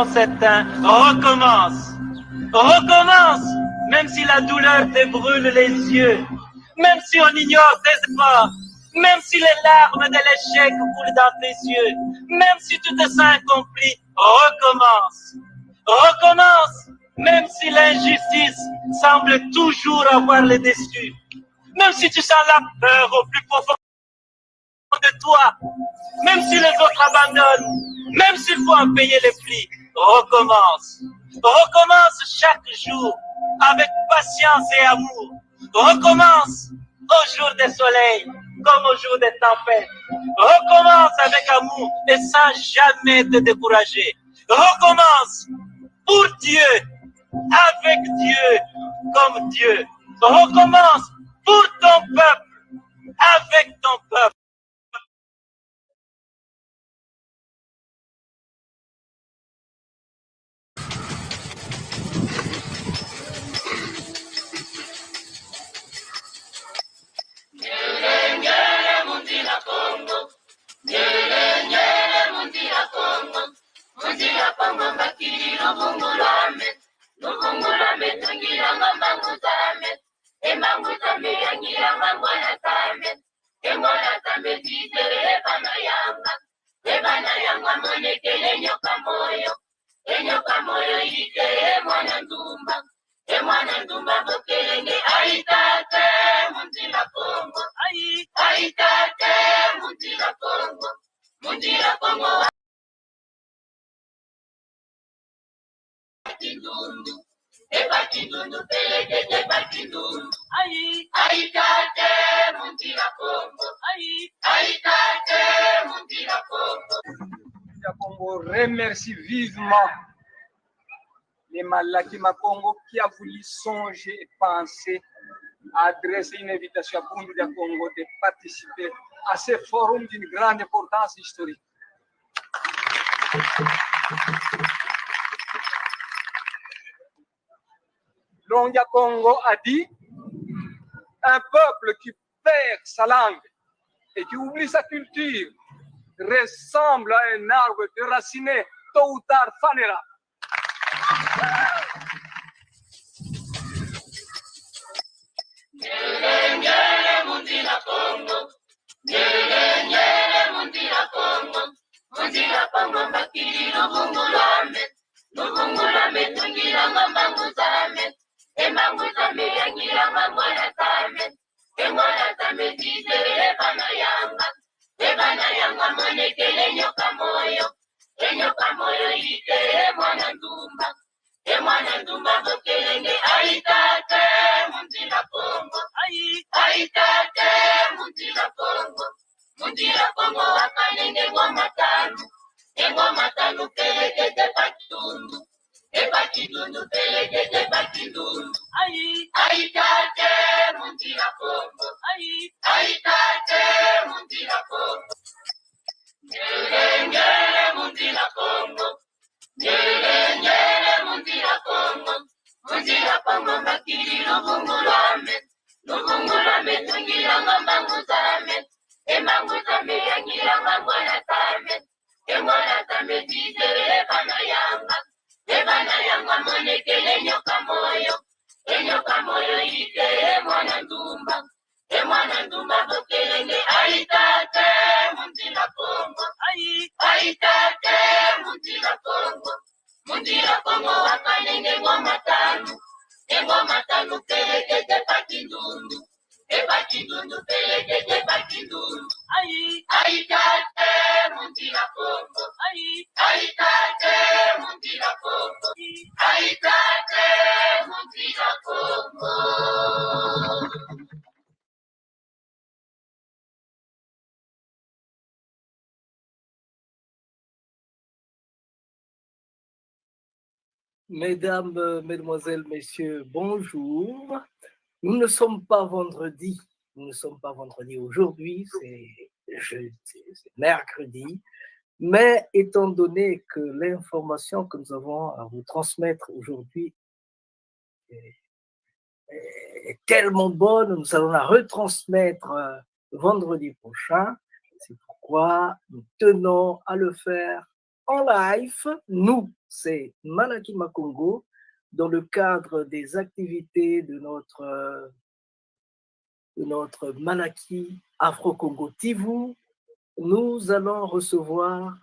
s'éteint, recommence. Recommence, même si la douleur te brûle les yeux, même si on ignore tes efforts, même si les larmes de l'échec coulent dans tes yeux, même si tu te sens incompris, recommence. Recommence, même si l'injustice semble toujours avoir le dessus, même si tu sens la peur au plus profond de toi, même si les autres abandonnent, même s'il faut en payer les prix, recommence. Recommence chaque jour avec patience et amour. Recommence au jour des soleils comme au jour des tempêtes. Recommence avec amour et sans jamais te décourager. Recommence pour Dieu, avec Dieu, comme Dieu. Recommence pour ton peuple, avec ton peuple. Congo remercie vivement les Malaki Makongo qui a voulu songer et penser à adresser une invitation à Bundu de Congo de participer à ce forum d'une grande importance historique. Longia Congo a dit un peuple qui perd sa langue et qui oublie sa culture ressemble à un arbre déraciné, tôt ou tard fanera. Mesdames, Mesdemoiselles, Messieurs, bonjour. Nous ne sommes pas vendredi. Nous ne sommes pas vendredi aujourd'hui, c'est mercredi. Mais étant donné que l'information que nous avons à vous transmettre aujourd'hui est tellement bonne, nous allons la retransmettre vendredi prochain. C'est pourquoi nous tenons à le faire en live, nous, c'est Malaki Makongo dans le cadre des activités de notre Malaki Afro-Congo Tivu. Nous allons recevoir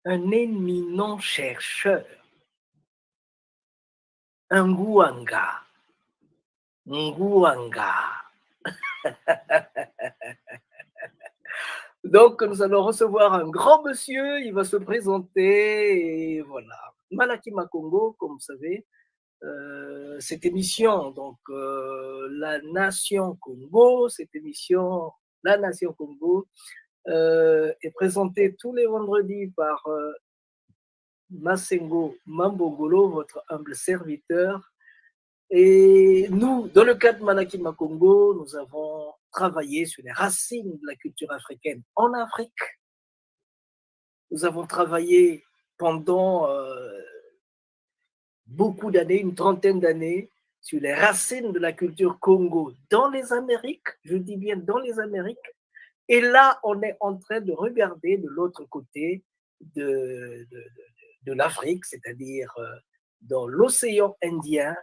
un éminent chercheur, un Ngouanga. Donc, nous allons recevoir un grand monsieur, il va se présenter, et voilà. Malaki Makongo, comme vous savez, cette émission, donc La Nation Congo, cette émission, La Nation Congo, est présentée tous les vendredis par Masengo Mambongolo, votre humble serviteur. Et nous, dans le cadre de Malaki Makongo, nous avons travaillé sur les racines de la culture africaine en Afrique. Nous avons travaillé pendant beaucoup d'années, une trentaine d'années, sur les racines de la culture Congo dans les Amériques, je dis bien dans les Amériques. Et là, on est en train de regarder de l'autre côté de l'Afrique, c'est-à-dire dans l'océan Indien,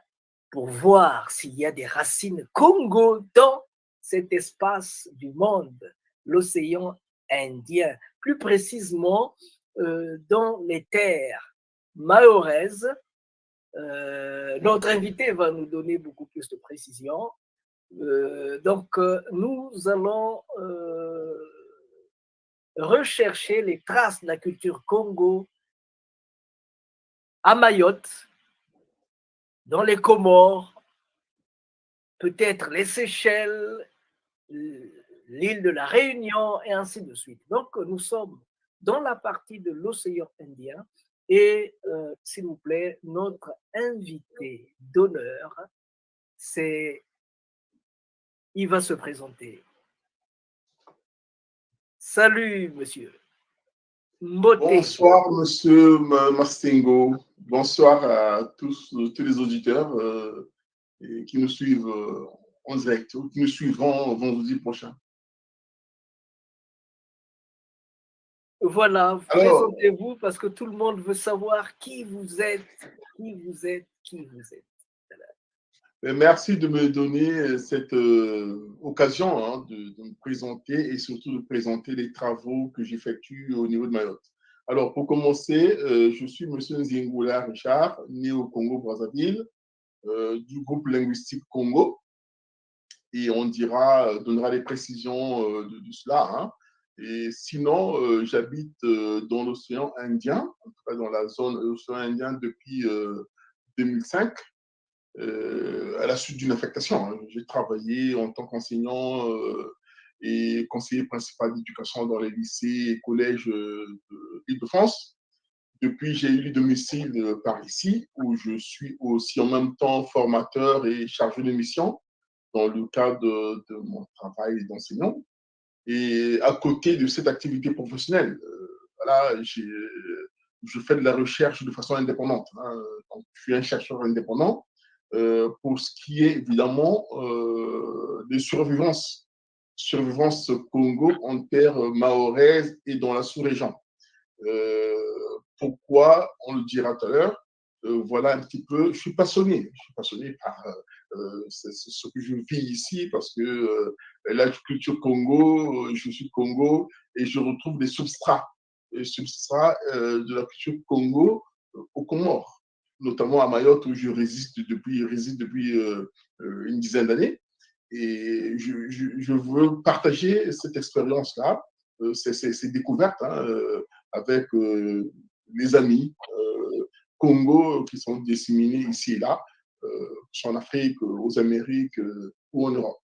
pour voir s'il y a des racines Congo dans cet espace du monde, l'océan Indien, plus précisément dans les terres mahoraises. Notre invité va nous donner beaucoup plus de précision. Donc, nous allons rechercher les traces de la culture Congo à Mayotte, dans les Comores, peut-être les Seychelles, l'île de la Réunion, et ainsi de suite. Donc, nous sommes dans la partie de l'océan Indien et, s'il vous plaît, notre invité d'honneur, il va se présenter. Salut, monsieur. Mbote. Bonsoir, monsieur Mastingo. Bonsoir à tous les auditeurs qui nous suivent en direct, ou qui nous suivront vendredi prochain. Voilà, présentez-vous parce que tout le monde veut savoir qui vous êtes. Merci de me donner cette occasion de me présenter et surtout de présenter les travaux que j'effectue au niveau de Mayotte. Alors, pour commencer, je suis M. Nzingoula Richard, né au Congo-Brazzaville, du groupe linguistique Congo, et on donnera les précisions de cela. Et sinon, j'habite dans l'océan Indien, en tout cas dans la zone de l'océan Indien depuis 2005. À la suite d'une affectation. J'ai travaillé en tant qu'enseignant et conseiller principal d'éducation dans les lycées et collèges d'Île-de-France. Depuis, j'ai eu le domicile par ici, où je suis aussi en même temps formateur et chargé de mission dans le cadre de mon travail d'enseignant. Et à côté de cette activité professionnelle, voilà, je fais de la recherche de façon indépendante. Donc, je suis un chercheur indépendant. Pour ce qui est évidemment de survivance Congo en terre mahoraises et dans la sous-région. Pourquoi, on le dira tout à l'heure, voilà un petit peu, je suis passionné par ce que je vis ici parce que la culture Congo, je suis Congo et je retrouve des substrats de la culture Congo aux Comores, notamment à Mayotte où je réside depuis une dizaine d'années. Et je veux partager cette expérience-là, ces découvertes avec les amis Congo qui sont disséminés ici et là, en Afrique, aux Amériques ou en Europe.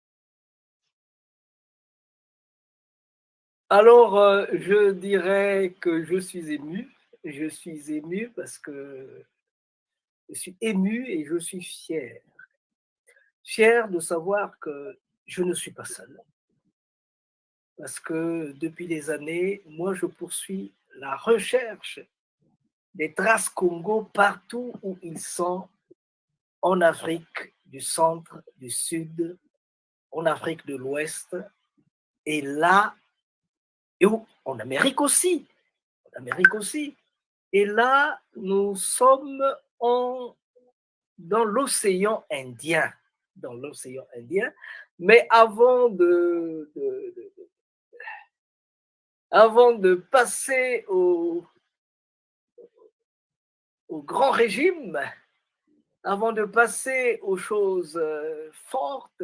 Alors, je dirais que je suis ému. Je suis ému parce que je suis ému et je suis fier. Fier de savoir que je ne suis pas seul. Parce que depuis des années, moi, je poursuis la recherche des traces Congo partout où ils sont, en Afrique du centre, du sud, en Afrique de l'Ouest, et là, et en Amérique aussi. En Amérique aussi. Et là, nous sommes dans l'océan Indien. Dans l'océan Indien. Mais avant de passer au grand régime, avant de passer aux choses fortes,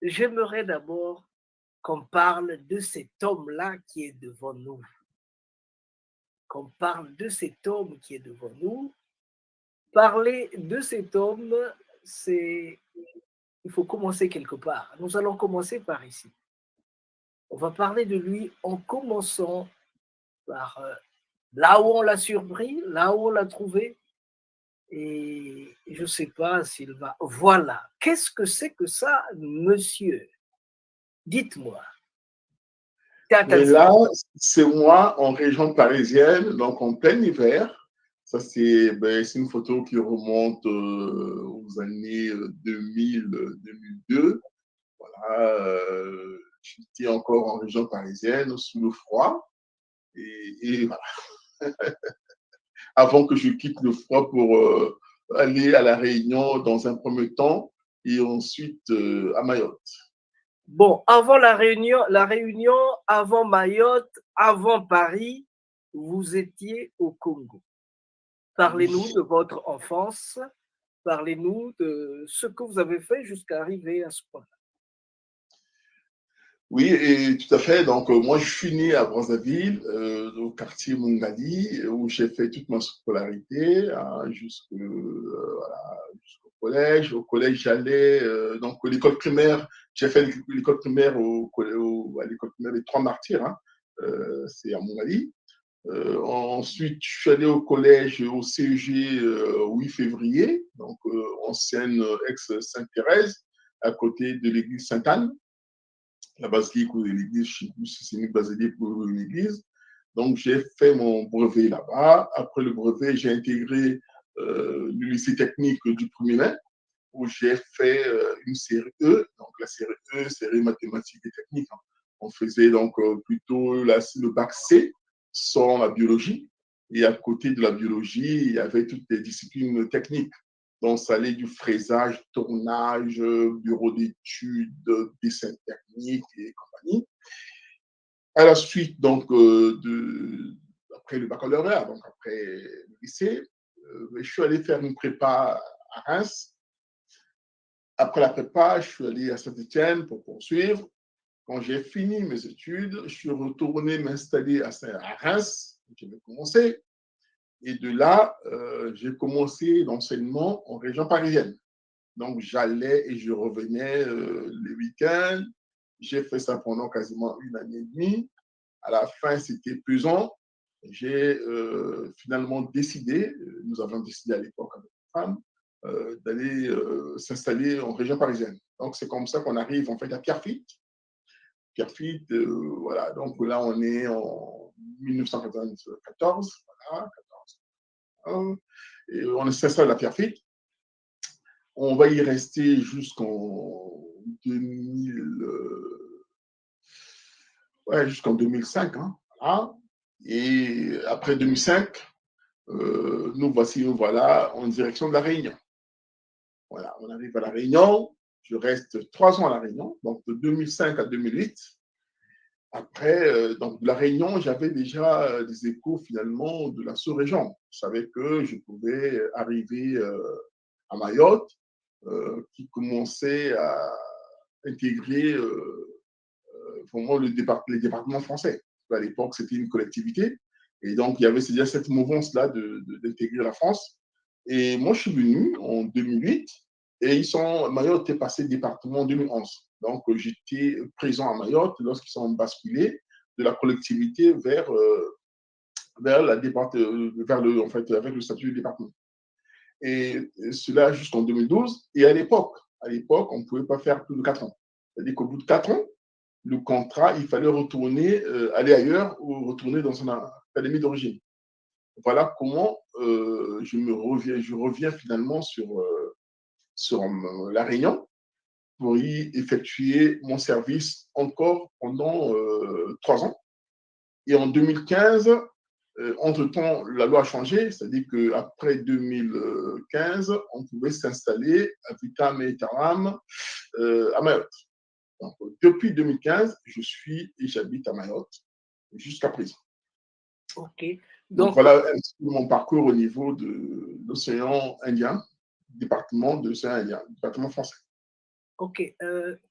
j'aimerais d'abord qu'on parle de cet homme-là qui est devant nous. Qu'on parle de cet homme qui est devant nous. Parler de cet homme, il faut commencer quelque part. Nous allons commencer par ici. On va parler de lui en commençant par là où on l'a surpris, là où on l'a trouvé. Et je ne sais pas s'il va... Voilà. Qu'est-ce que c'est que ça, monsieur? Dites-moi. Mais là, c'est moi en région parisienne, donc en plein hiver. Ça, c'est une photo qui remonte aux années 2000-2002. Voilà, j'étais encore en région parisienne, sous le froid. Et voilà. Avant que je quitte le froid pour aller à La Réunion dans un premier temps et ensuite à Mayotte. Bon, avant la Réunion, avant Mayotte, avant Paris, vous étiez au Congo. Parlez-nous de votre enfance, parlez-nous de ce que vous avez fait jusqu'à arriver à ce point-là. Oui, et tout à fait. Donc, moi, je suis né à Brazzaville, au quartier Mungali, où j'ai fait toute ma scolarité jusqu'au collège. Au collège, j'allais donc l'école primaire. J'ai fait l'école primaire à l'école primaire des Trois Martyrs. C'est à Mungali. Ensuite, je suis allé au collège, au CEG 8 février, donc ancienne ex-Sainte-Thérèse, à côté de l'église Sainte-Anne. La basilique ou l'église, je ne sais plus si c'est une basilique ou une église. Donc, j'ai fait mon brevet là-bas. Après le brevet, j'ai intégré le lycée technique du 1er mai, où j'ai fait une série E. Donc, la série E, série mathématiques et techniques. On faisait donc plutôt le bac C, sans la biologie. Et à côté de la biologie, il y avait toutes les disciplines techniques. Donc, ça allait du fraisage, tournage, bureau d'études, dessin technique et compagnie. À la suite, donc, après le baccalauréat, donc après le lycée, je suis allé faire une prépa à Reims. Après la prépa, je suis allé à Saint-Étienne pour poursuivre. Quand j'ai fini mes études, je suis retourné m'installer à Reims, où j'avais commencé. Et de là, j'ai commencé l'enseignement en région parisienne. Donc, j'allais et je revenais les week-ends. J'ai fait ça pendant quasiment 1 année et demie. À la fin, c'était pesant. J'ai finalement décidé, nous avons décidé à l'époque avec ma femme, d'aller s'installer en région parisienne. Donc, c'est comme ça qu'on arrive en fait à Pierrefitte. Pierrefitte, voilà. Donc là, on est en 1994. Voilà, 14. Et on s'installe à Pierrefitte. On va y rester jusqu'en 2005. Voilà. Et après 2005, nous voilà en direction de la Réunion. Voilà, on arrive à la Réunion. Je reste 3 ans à la Réunion, donc de 2005 à 2008. Après, donc de la Réunion, j'avais déjà des échos finalement de la sous-région. Je savais que je pouvais arriver à Mayotte, qui commençait à intégrer vraiment les départements français. À l'époque, c'était une collectivité. Et donc, il y avait déjà cette mouvance-là d'intégrer la France. Et moi, je suis venu en 2008 et Mayotte est passé département en 2011. Donc, j'étais présent à Mayotte lorsqu'ils sont basculés de la collectivité vers avec le statut de département. Et cela jusqu'en 2012. Et à l'époque, on ne pouvait pas faire plus de 4 ans. C'est-à-dire qu'au bout de 4 ans, le contrat, il fallait retourner, aller ailleurs ou retourner dans son académie d'origine. Voilà comment je reviens finalement sur la Réunion pour y effectuer mon service encore pendant 3 ans. Et en 2015, Entre-temps, la loi a changé, c'est-à-dire qu'après 2015, on pouvait s'installer à vitam aeternam à Mayotte. Donc, depuis 2015, je suis et j'habite à Mayotte jusqu'à présent. Ok. Donc, voilà un petit peu mon parcours au niveau de l'océan Indien, département de l'océan Indien, département français. Ok.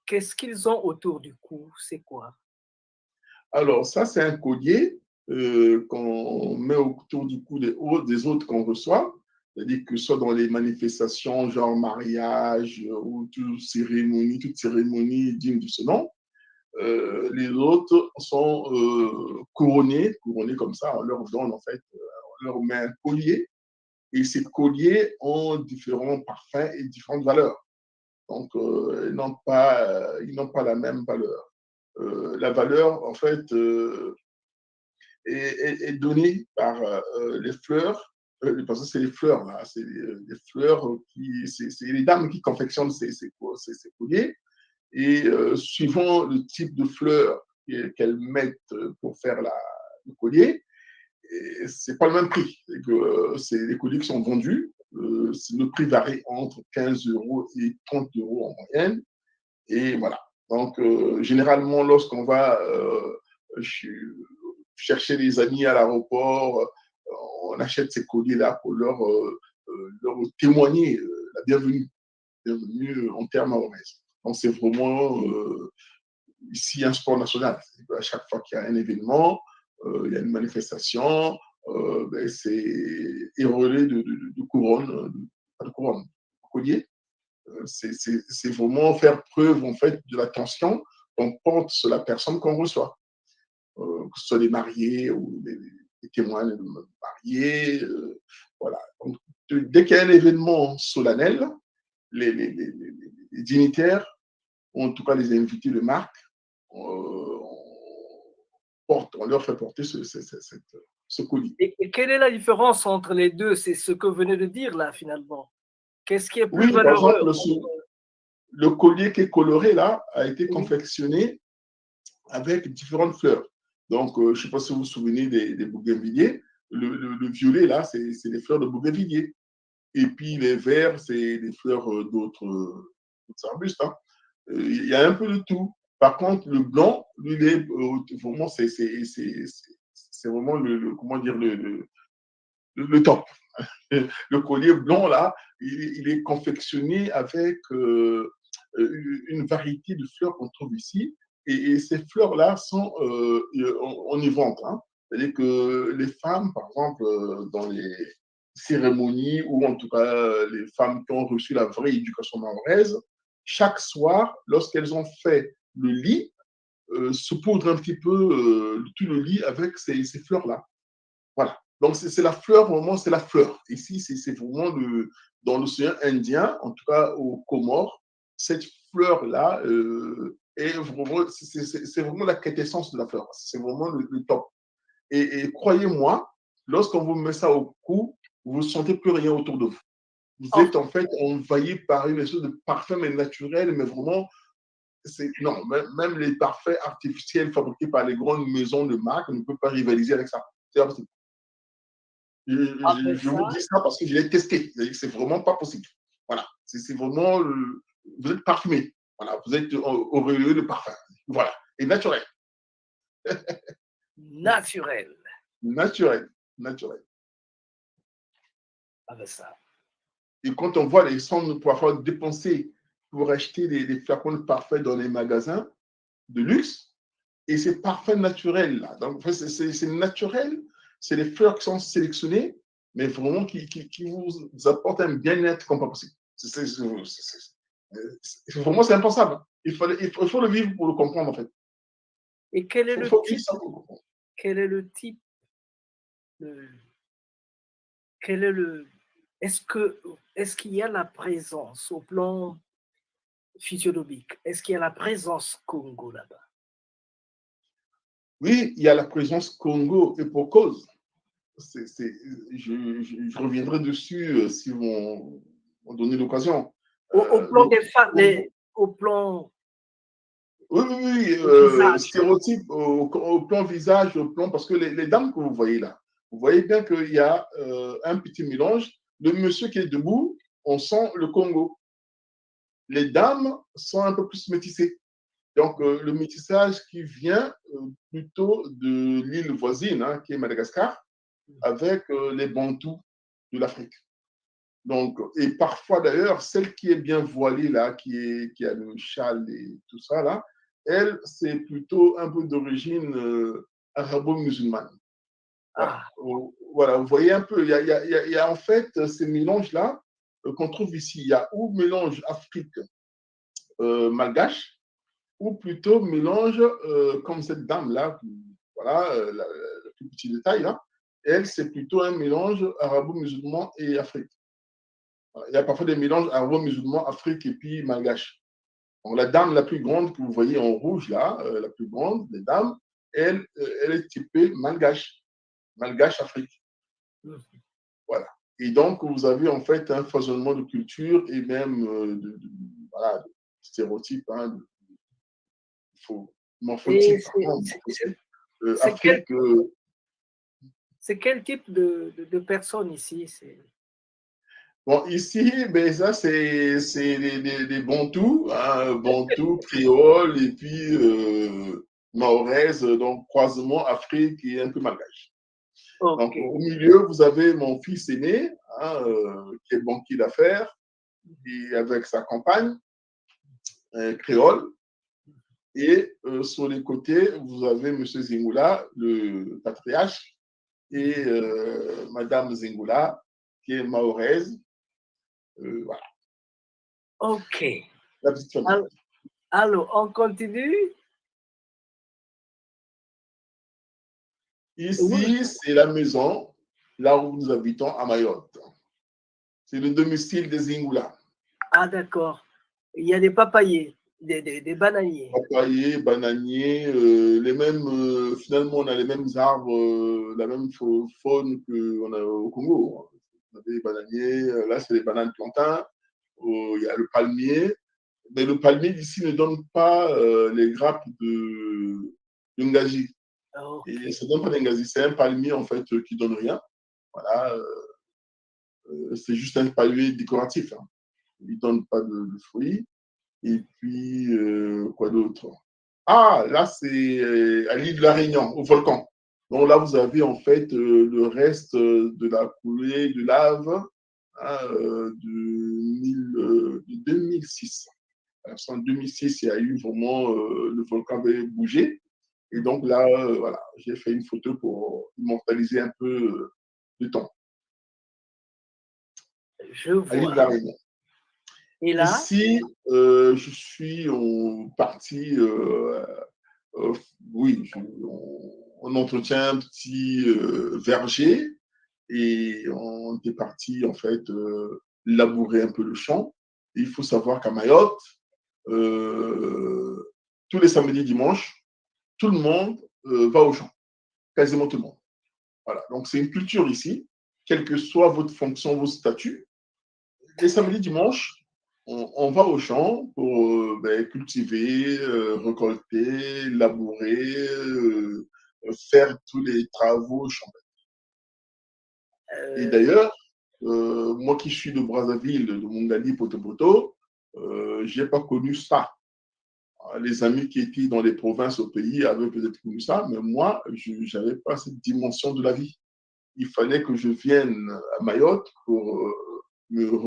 Qu'est-ce qu'ils ont autour du cou? C'est quoi? Alors, ça, c'est un collier qu'on met autour du cou des autres qu'on reçoit. C'est-à-dire que soit dans les manifestations, genre mariage ou toute cérémonie digne de ce nom, les autres sont couronnés comme ça. On leur donne, en fait, on leur met un collier. Et ces colliers ont différents parfums et différentes valeurs. Donc, ils n'ont pas la même valeur. La valeur, en fait, est donnée par les fleurs, parce que c'est les fleurs, là, c'est les fleurs c'est les dames qui confectionnent ces colliers. Et suivant le type de fleurs qu'elles mettent pour faire le collier, c'est pas le même prix. C'est les colliers qui sont vendus. Le prix varie entre 15 € et 30 € en moyenne. Et voilà. Donc, généralement, lorsqu'on va chercher les amis à l'aéroport, on achète ces colliers-là pour leur témoigner la bienvenue en termes maorais. Donc, c'est vraiment ici un sport national. À chaque fois qu'il y a un événement, il y a une manifestation, c'est érolé de couronne, pas de couronne, de collier. C'est vraiment faire preuve en fait de l'attention qu'on porte sur la personne qu'on reçoit, que ce soit des mariés ou des témoins de mariés. Voilà. Donc, dès qu'il y a un événement solennel, les dignitaires, ou en tout cas les invités de marque, on leur fait porter ce collier. Et quelle est la différence entre les deux? C'est ce que vous venez de dire là, finalement. Qu'est-ce qui est plus Oui, par valeureux? exemple, le collier qui est coloré là a été confectionné avec différentes fleurs. Donc, je ne sais pas si vous vous souvenez des bougainvilliers. Le violet là, c'est les fleurs de bougainvillier. Et puis les verts, c'est les fleurs d'autres arbustes. Hein. Il y a un peu de tout. Par contre, le blanc, lui, il est vraiment, c'est vraiment comment dire, le top. Le collier blanc, là, il est confectionné avec une variété de fleurs qu'on trouve ici. Et ces fleurs-là sont enivantes. Hein. C'est-à-dire que les femmes, par exemple, dans les cérémonies, ou en tout cas les femmes qui ont reçu la vraie éducation mahoraise, chaque soir, lorsqu'elles ont fait le lit, saupoudrent un petit peu tout le lit avec ces fleurs-là. Voilà. Donc, c'est la fleur, vraiment, c'est la fleur. Ici, c'est vraiment dans l'océan Indien, en tout cas aux Comores, cette fleur-là est vraiment, c'est vraiment la quintessence de la fleur. C'est vraiment le top. Et croyez-moi, lorsqu'on vous met ça au cou, vous ne sentez plus rien autour de vous. Vous êtes en fait envahi par une espèce de parfum mais naturel, mais vraiment, non, même les parfums artificiels fabriqués par les grandes maisons de marque ne peuvent pas rivaliser avec ça. C'est impossible. Je vous dis ça parce que je l'ai testé. C'est vraiment pas possible. Voilà. C'est vraiment. Vous êtes parfumé. Voilà. Vous êtes auréolé de parfum. Voilà. Et naturel. Naturel. Naturel. Naturel. Ah ben ça. Et quand on voit les sommes parfois dépensées pour acheter des flacons de parfum dans les magasins de luxe, et c'est parfum naturel là. Donc, c'est naturel. C'est les fleurs qui sont sélectionnées, mais vraiment qui vous apportent un bien-être comme pas possible. Vraiment, c'est impensable. Il faut le vivre pour le comprendre, en fait. Et quel est le type est-ce qu'il y a la présence au plan physiologique? Est-ce qu'il y a la présence Congo là-bas? Oui, il y a la présence Congo et pour cause. Je reviendrai dessus si vous m'en donnez l'occasion. Au plan des femmes, au plan. Oui, stéréotype au plan visage, au plan, parce que les dames que vous voyez là, Vous voyez bien qu'il y a un petit mélange. Le monsieur qui est debout, on sent le Congo. Les dames sont un peu plus métissées. Donc, le métissage qui vient plutôt de l'île voisine, hein, qui est Madagascar, avec les Bantous de l'Afrique. Donc, et parfois d'ailleurs, celle qui est bien voilée, là, qui a le châle et tout ça, là, elle, c'est plutôt un peu d'origine arabo-musulmane. Voilà. Ah, Voilà, vous voyez un peu, il y a en fait ces mélanges-là qu'on trouve ici. Il y a ou mélange Afrique malgache, ou plutôt mélange comme cette dame-là, voilà, le plus petit détail là, elle, c'est plutôt un mélange arabo-musulman et Afrique. Voilà. Il y a parfois des mélanges arabo-musulman, Afrique et puis malgache. Donc, la dame la plus grande que vous voyez en rouge là, la plus grande des dames, elle, elle est typée malgache, malgache Afrique. Voilà. Et donc, vous avez en fait un foisonnement de culture et même voilà, de stéréotypes, hein, et morphotypes, pardon, morphotypes. c'est Afrique, c'est quel type de personnes ici? bon, ici, ben, ça, c'est des Bantous, hein, Bantous, créoles et puis Mahoraises, donc croisement Afrique et un peu malgache. Donc, Ok, au milieu, vous avez mon fils aîné, hein, qui est banquier d'affaires, et avec sa compagne, créole. Et sur les côtés, vous avez M. Zingula, le patriarche, et Madame Zingula, qui est mahoraise. Voilà, ok. la petite famille. Alors, on continue? Oui. Ici, c'est la maison, là où nous habitons à Mayotte. C'est le domicile des Zingula. Ah, d'accord. Il y a des papayers, des bananiers. Papayers, bananiers, les mêmes, finalement, on a les mêmes arbres, la même faune qu'on a au Congo. On a des bananiers, là, c'est les bananes plantains. Il y a le palmier. Mais le palmier d'ici ne donne pas les grappes de ngaji. Ok. Et ça ne donne pas d'engazi. C'est un palmier, en fait, qui ne donne rien. Voilà, c'est juste un palmier décoratif. Hein. Il ne donne pas de fruits. Et puis, quoi d'autre? Ah, là, c'est à l'île de la Réunion, au volcan. Donc là, vous avez en fait le reste de la coulée de lave hein, de 2006. En 2006, il y a eu vraiment, le volcan avait bougé. Et donc là, voilà, j'ai fait une photo pour immortaliser un peu le temps Je à l'île de la vois. Réunion. Et là? Ici, je suis en partie, oui, on entretient un petit verger et on est parti en fait labourer un peu le champ. Et il faut savoir qu'à Mayotte, tous les samedis, dimanches, tout le monde va au champ, quasiment tout le monde. Voilà, donc c'est une culture ici, quelle que soit votre fonction, vos statuts. Les samedis, dimanches, on va au champ pour cultiver, récolter, labourer, faire tous les travaux champêtres. Et Euh, d'ailleurs, moi qui suis de Brazzaville, de Mongali, Potopoto, je n'ai pas connu ça. Les amis qui étaient dans les provinces au pays avaient peut-être connu ça, mais moi, je n'avais pas cette dimension de la vie. Il fallait que je vienne à Mayotte pour me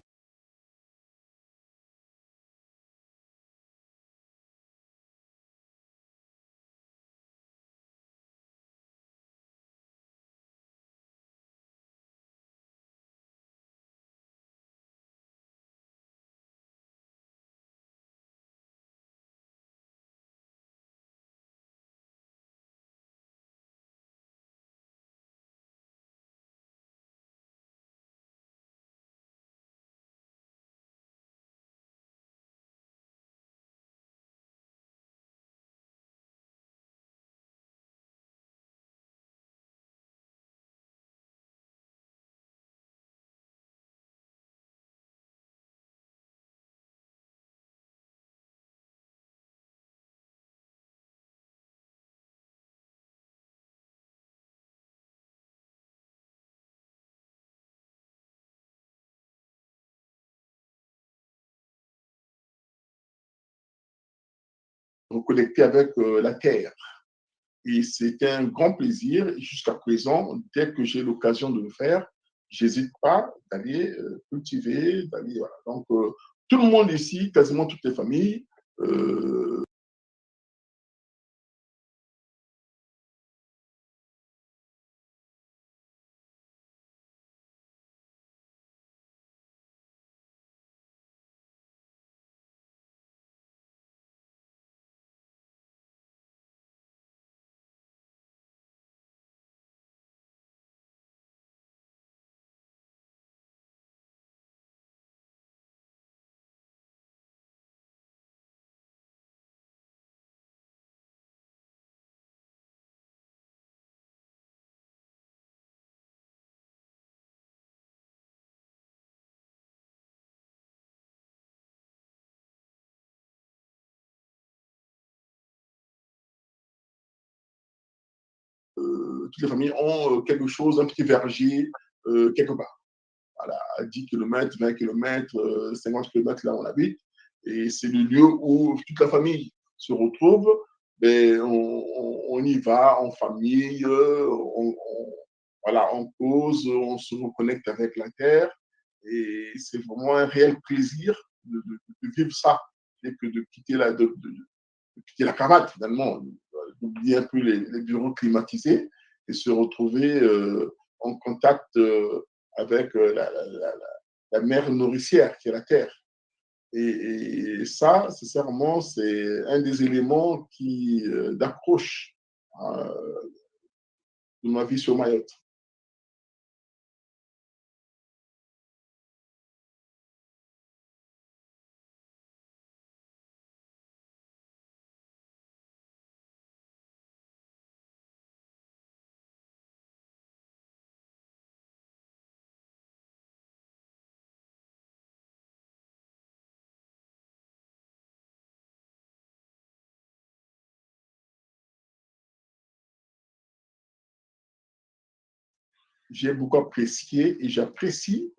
reconnecter avec la terre. Et c'était un grand plaisir. Et jusqu'à présent, dès que j'ai l'occasion de le faire, j'hésite pas d'aller cultiver, d'aller, voilà. Donc, tout le monde ici, quasiment toutes les familles, toutes les familles ont quelque chose, un petit verger quelque part. Voilà, à 10 km, 20 km, 50 km là où on habite. Et c'est le lieu où toute la famille se retrouve. Ben, on y va en famille, voilà, on cause, on se reconnecte avec la terre. Et c'est vraiment un réel plaisir de vivre ça et que de quitter quitter la cravate finalement, d'oublier un peu les bureaux climatisés et se retrouver en contact avec la mère nourricière qui est la terre. Et ça, sincèrement, c'est un des éléments qui d'accroche de ma vie sur Mayotte. J'ai beaucoup apprécié et j'apprécie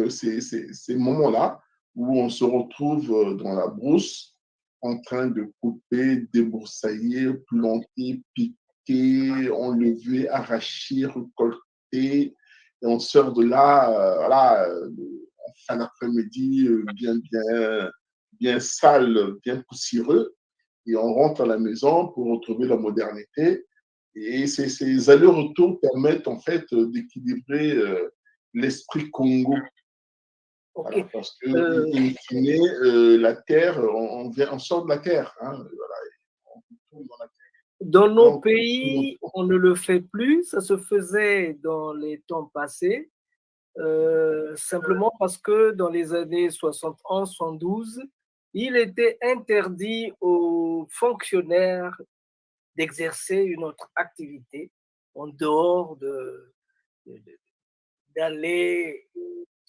ces moments-là où on se retrouve dans la brousse en train de couper, débroussailler, planter, piquer, enlever, arracher, récolter. Et on sort de là, voilà, en fin d'après-midi, bien sale, bien poussiéreux. Et on rentre à la maison pour retrouver la modernité. Et ces allers-retours permettent en fait d'équilibrer l'esprit Congo. Ok. Voilà, parce que in fine, la terre, on sort de la terre. Hein, voilà, on retourne dans la terre. Dans nos Donc, pays, on ne le fait plus. Ça se faisait dans les temps passés, simplement parce que dans les années 71, 72, il était interdit aux fonctionnaires d'exercer une autre activité en dehors d'aller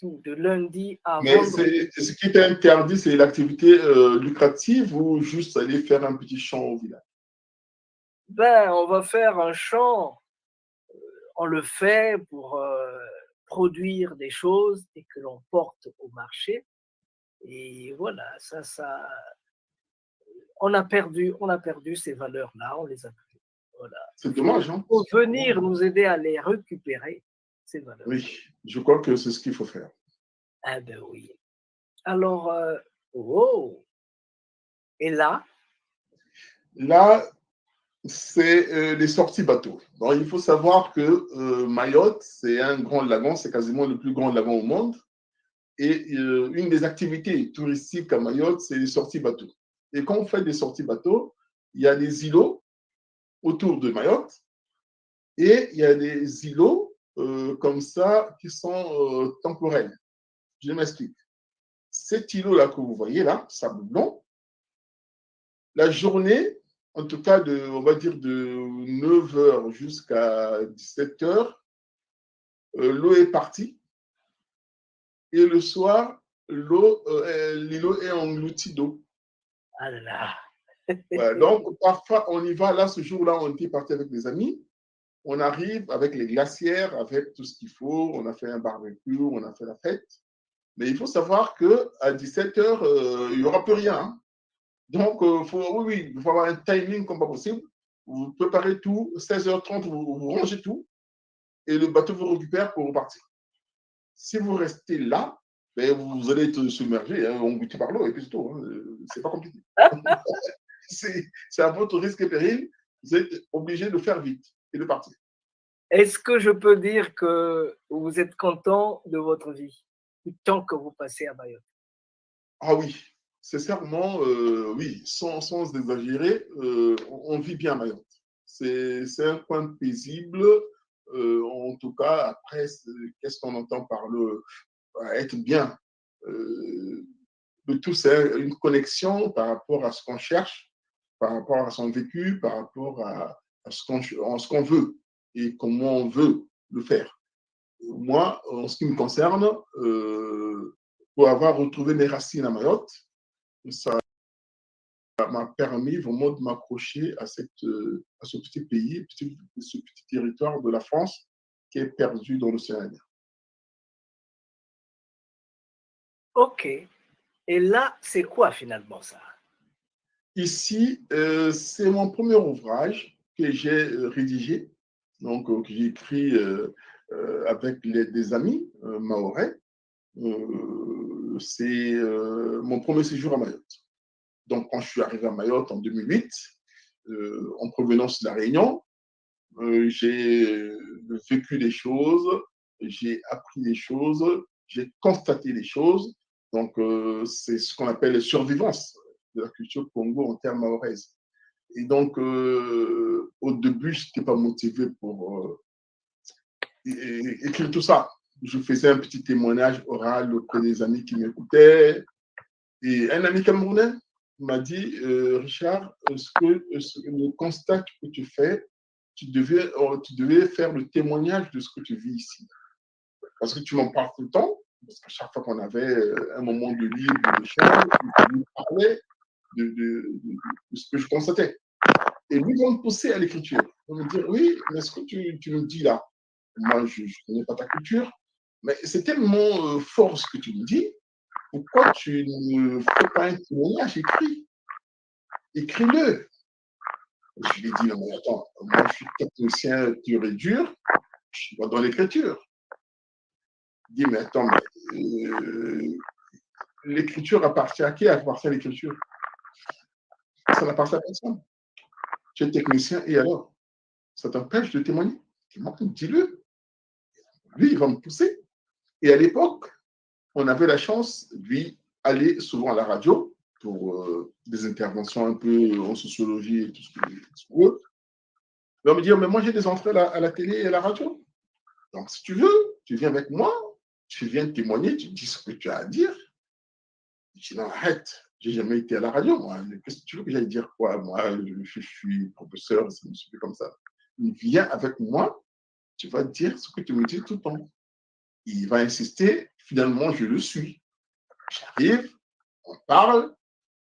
de lundi à mais vendredi. ce qui est interdit, c'est l'activité lucrative ou juste aller faire un petit champ au village. Ben, on va faire un champ, on le fait pour produire des choses et que l'on porte au marché. Et voilà, on a perdu ces valeurs-là, on les a plus. Voilà. C'est dommage, hein? Il faut venir nous aider à les récupérer, ces valeurs. Oui, je crois que c'est ce qu'il faut faire. Ah ben oui. Alors, oh, et là, Là, c'est les sorties bateaux. Donc, il faut savoir que Mayotte, c'est un grand lagon, c'est quasiment le plus grand lagon au monde. Et une des activités touristiques à Mayotte, c'est les sorties bateaux. Et quand on fait des sorties bateaux, il y a des îlots autour de Mayotte et il y a des îlots comme ça qui sont temporels. Je m'explique. Cet îlot-là que vous voyez là, sable blanc, la journée, en tout cas, on va dire de 9h jusqu'à 17h, l'eau est partie. Et le soir, l'îlot est englouti d'eau. ah là là. Voilà, donc, parfois, on y va. Là, ce jour-là, on était parti avec des amis. On arrive avec les glacières, avec tout ce qu'il faut. On a fait un barbecue, on a fait la fête. Mais il faut savoir qu'à 17h, il n'y aura plus rien. Hein. Donc, oui, il faut avoir un timing comme pas possible. Vous préparez tout, 16h30, vous rangez tout, et le bateau vous récupère pour repartir. Si vous restez là, ben, vous allez être submergé, hein, englouti par l'eau, et puis c'est tout. Hein, c'est pas compliqué. C'est à votre risque et péril. Vous êtes obligé de faire vite et de partir. Est-ce que je peux dire que vous êtes content de votre vie, du temps que vous passez à Mayotte? Ah oui, sincèrement, oui, sans exagérer, on vit bien à Mayotte. C'est un coin paisible. En tout cas, après, qu'est-ce qu'on entend par le être bien? Le tout, c'est une connexion par rapport à ce qu'on cherche, par rapport à son vécu, par rapport à ce qu'on veut et comment on veut le faire. Moi, en ce qui me concerne, pour avoir retrouvé mes racines à Mayotte, ça m'a permis vraiment de m'accrocher à ce petit pays, ce petit territoire de la France qui est perdu dans l'océan Indien. Ok. Et là, c'est quoi finalement ça? Ici, c'est mon premier ouvrage que j'ai rédigé, donc que j'ai écrit avec des amis mahorais. C'est mon premier séjour à Mayotte. Donc, quand je suis arrivé à Mayotte en 2008, en provenance de la Réunion, j'ai vécu des choses, j'ai appris des choses, j'ai constaté des choses. Donc, c'est ce qu'on appelle la survivance de la culture Congo en termes mahoraises. Et donc, au début, je n'étais pas motivé pour écrire tout ça. Je faisais un petit témoignage oral auprès des amis qui m'écoutaient. Et un ami camerounais m'a dit, Richard, le constat que tu fais, tu devais faire le témoignage de ce que tu vis ici. Parce que tu m'en parles tout le temps, parce qu'à chaque fois qu'on avait un moment de libre, d'échange, tu me parlais de ce que je constatais. Et lui va me pousser à l'écriture. Il va me dire, oui, mais ce que tu me dis là, moi, je ne connais pas ta culture, mais c'est tellement fort ce que tu me dis, pourquoi tu ne fais pas un témoignage écrit? Écris-le. Je lui ai dit, non, mais attends, moi je suis technicien pur et dur, je suis pas dans l'écriture. Il dit, mais attends, mais, l'écriture appartient à qui? Appartient à l'écriture. Ça n'appartient à personne. Tu es technicien et alors? Ça t'empêche de témoigner? Dis-le. Lui, il va me pousser. Et à l'époque, on avait la chance, lui, aller souvent à la radio pour des interventions un peu en sociologie et tout ce que veut. Il va me dire, mais moi j'ai des entrées à la télé et à la radio. Donc si tu veux, tu viens avec moi, tu viens témoigner, tu dis ce que tu as à dire. Je dis, non, arrête, j'ai jamais été à la radio, moi. Qu'est-ce que tu veux que j'aille dire quoi? Moi, je suis professeur, ça me suffit comme ça. Viens avec moi, tu vas dire ce que tu me dis tout le temps. Il va insister, finalement, je le suis. J'arrive, on parle,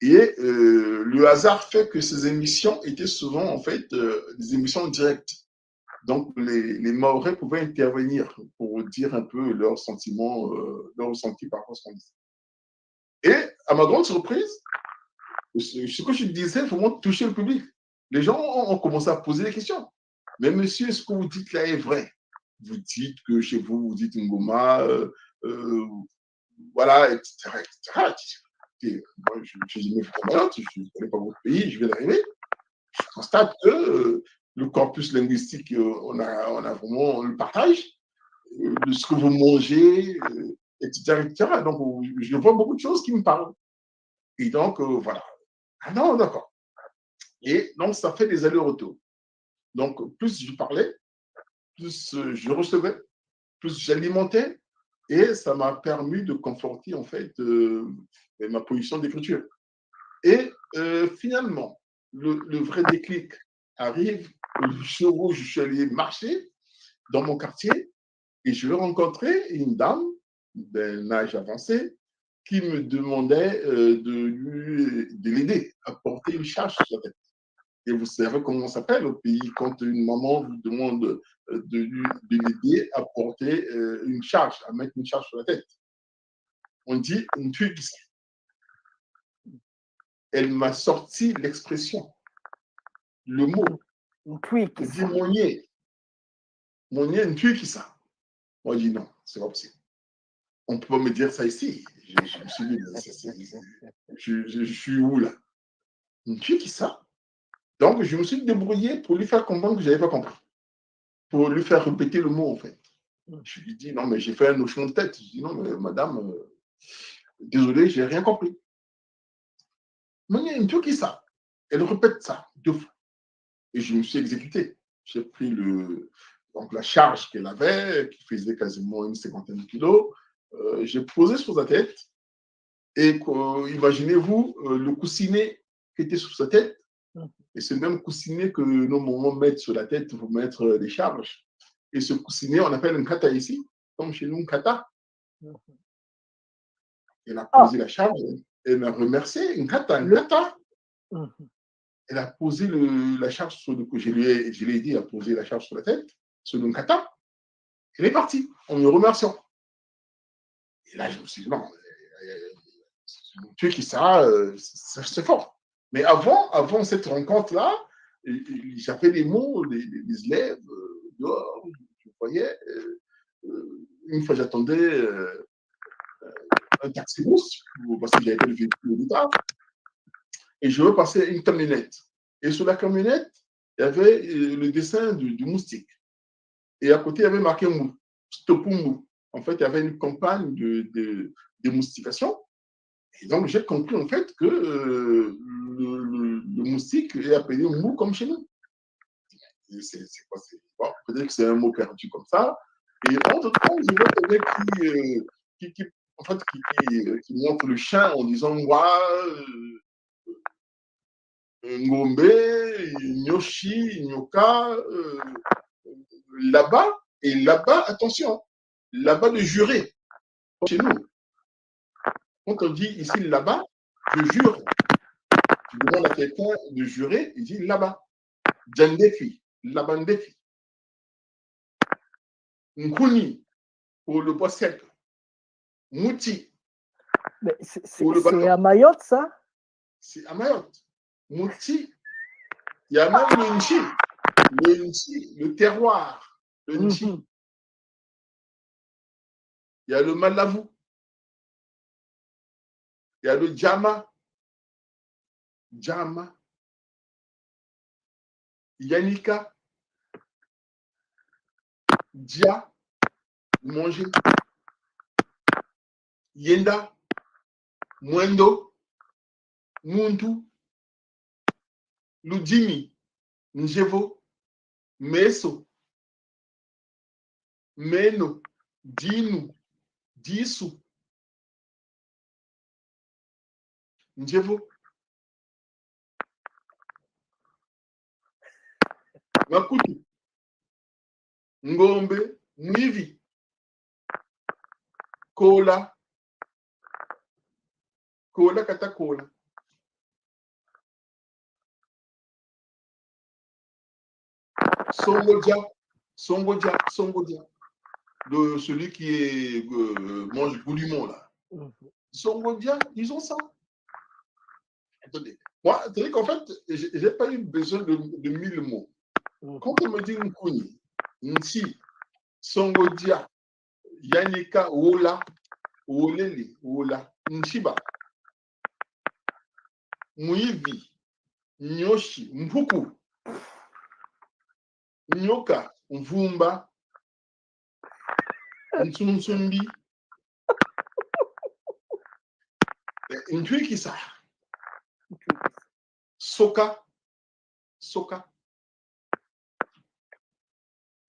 et le hasard fait que ces émissions étaient souvent, en fait, des émissions directes. Donc, les Mahorais pouvaient intervenir pour dire un peu leurs sentiments, leurs ressentis par rapport à ce qu'on disait. Et à ma grande surprise, ce que je disais vraiment touchait le public. Les gens ont commencé à poser des questions. Mais monsieur, ce que vous dites là est vrai. Vous dites que chez vous, vous dites Ngoma, voilà, etc. etc. Et moi, je n'ai jamais vu Mayotte, je ne connais pas votre pays, je viens d'arriver. Je constate que le corpus linguistique, on a vraiment le partage de ce que vous mangez, etc., etc. Donc, je vois beaucoup de choses qui me parlent. Et donc, voilà. Ah non, d'accord. Et donc, ça fait des allers-retours. Donc, plus je parlais, plus je recevais, plus j'alimentais, et ça m'a permis de conforter, en fait, ma position d'écriture. Et finalement, le vrai déclic arrive le jour où je suis allé marcher dans mon quartier et je vais rencontrer une dame d'un âge avancé qui me demandait de l'aider à porter une charge sur la tête. Et vous savez comment on s'appelle au pays quand une maman vous demande de l'aider à porter une charge, à mettre une charge sur la tête. On dit une tuile. elle m'a sorti l'expression, le mot. Elle dit Monier, une tuile qui ça. Moi, je dis non, c'est pas possible. On ne peut pas me dire ça ici. Je me suis dit, je suis où là? Une tuile qui ça? Donc, je me suis débrouillé pour lui faire comprendre que je n'avais pas compris. Pour lui faire répéter le mot, en fait. Je lui dis, non, mais j'ai fait un hochement de tête. Je dis, non, mais madame, désolé, je n'ai rien compris. Monier, une tuile qui ça? Elle répète ça 2 fois. Et je me suis exécuté. J'ai pris donc la charge qu'elle avait, qui faisait quasiment une 50 de kilos, j'ai posé sur sa tête. Et imaginez-vous le coussinet qui était sur sa tête. Et ce même coussinet que nos mamans mettent sur la tête pour mettre des charges. Et ce coussinet, on appelle un kata ici, comme chez nous, un kata. Elle a posé la charge, elle m'a remercié, un kata. Elle a posé la charge sur le cou. Je lui ai dit à poser la charge sur la tête, sur le kata. Elle est partie en me remerciant. Et là, je me suis dit, non, tu es qui ça, c'est fort. Mais avant cette rencontre-là, j'avais des mots, des élèves dehors, je voyais. Une fois, j'attendais un taxi-bus, parce que j'avais pas le véhicule de départ. Et je veux passer une camionnette. Et sur la camionnette, il y avait le dessin du moustique. Et à côté, il y avait marqué Mou, Stopumou. En fait, il y avait une campagne de moustication. Et donc, j'ai compris en fait que le moustique est appelé Mou comme chez nous. C'est quoi? Bon, peut-être que c'est un mot perdu comme ça. Et entre-temps, je vois quelqu'un qui montre le chien en disant moi, Ngombe, Nyoshi, Nyoka, là-bas, et là-bas, attention, là-bas de jurer, chez nous. Quand on dit ici là-bas, je jure. Tu demandes à quelqu'un de jurer, il dit là-bas. Djandefi, Labandefi. Nkuni, pour le bois sec. Mouti. C'est à Mayotte, ça? C'est à Mayotte. Mouti. Il y a même le Nchi, le terroir, le Nchi. Il y a le Malavou. Il y a le Djama. Yanika. Dia. Manger. Yenda. Mwendo. Muntu. Ludimi. Njevo. Meso. Meno. Dinu. Disu. Njevo. Makutu. Ngombe. Mwivi. Kola. Kola kata kola. Songodia. Celui qui mange goulûment là. Songodia, ils ont ça. Attendez. Moi, c'est qu'en fait, j'ai pas eu besoin de 1000 mots. Quand on me dit Nkuni, Nsi, Songodia, Yanika, Ola, Olele, Ola, Nchiba, Muivi, Nyoshi, Mpuku, Nyoka, Mvumba, Nsumsumbi, Ntwikisa, Soka.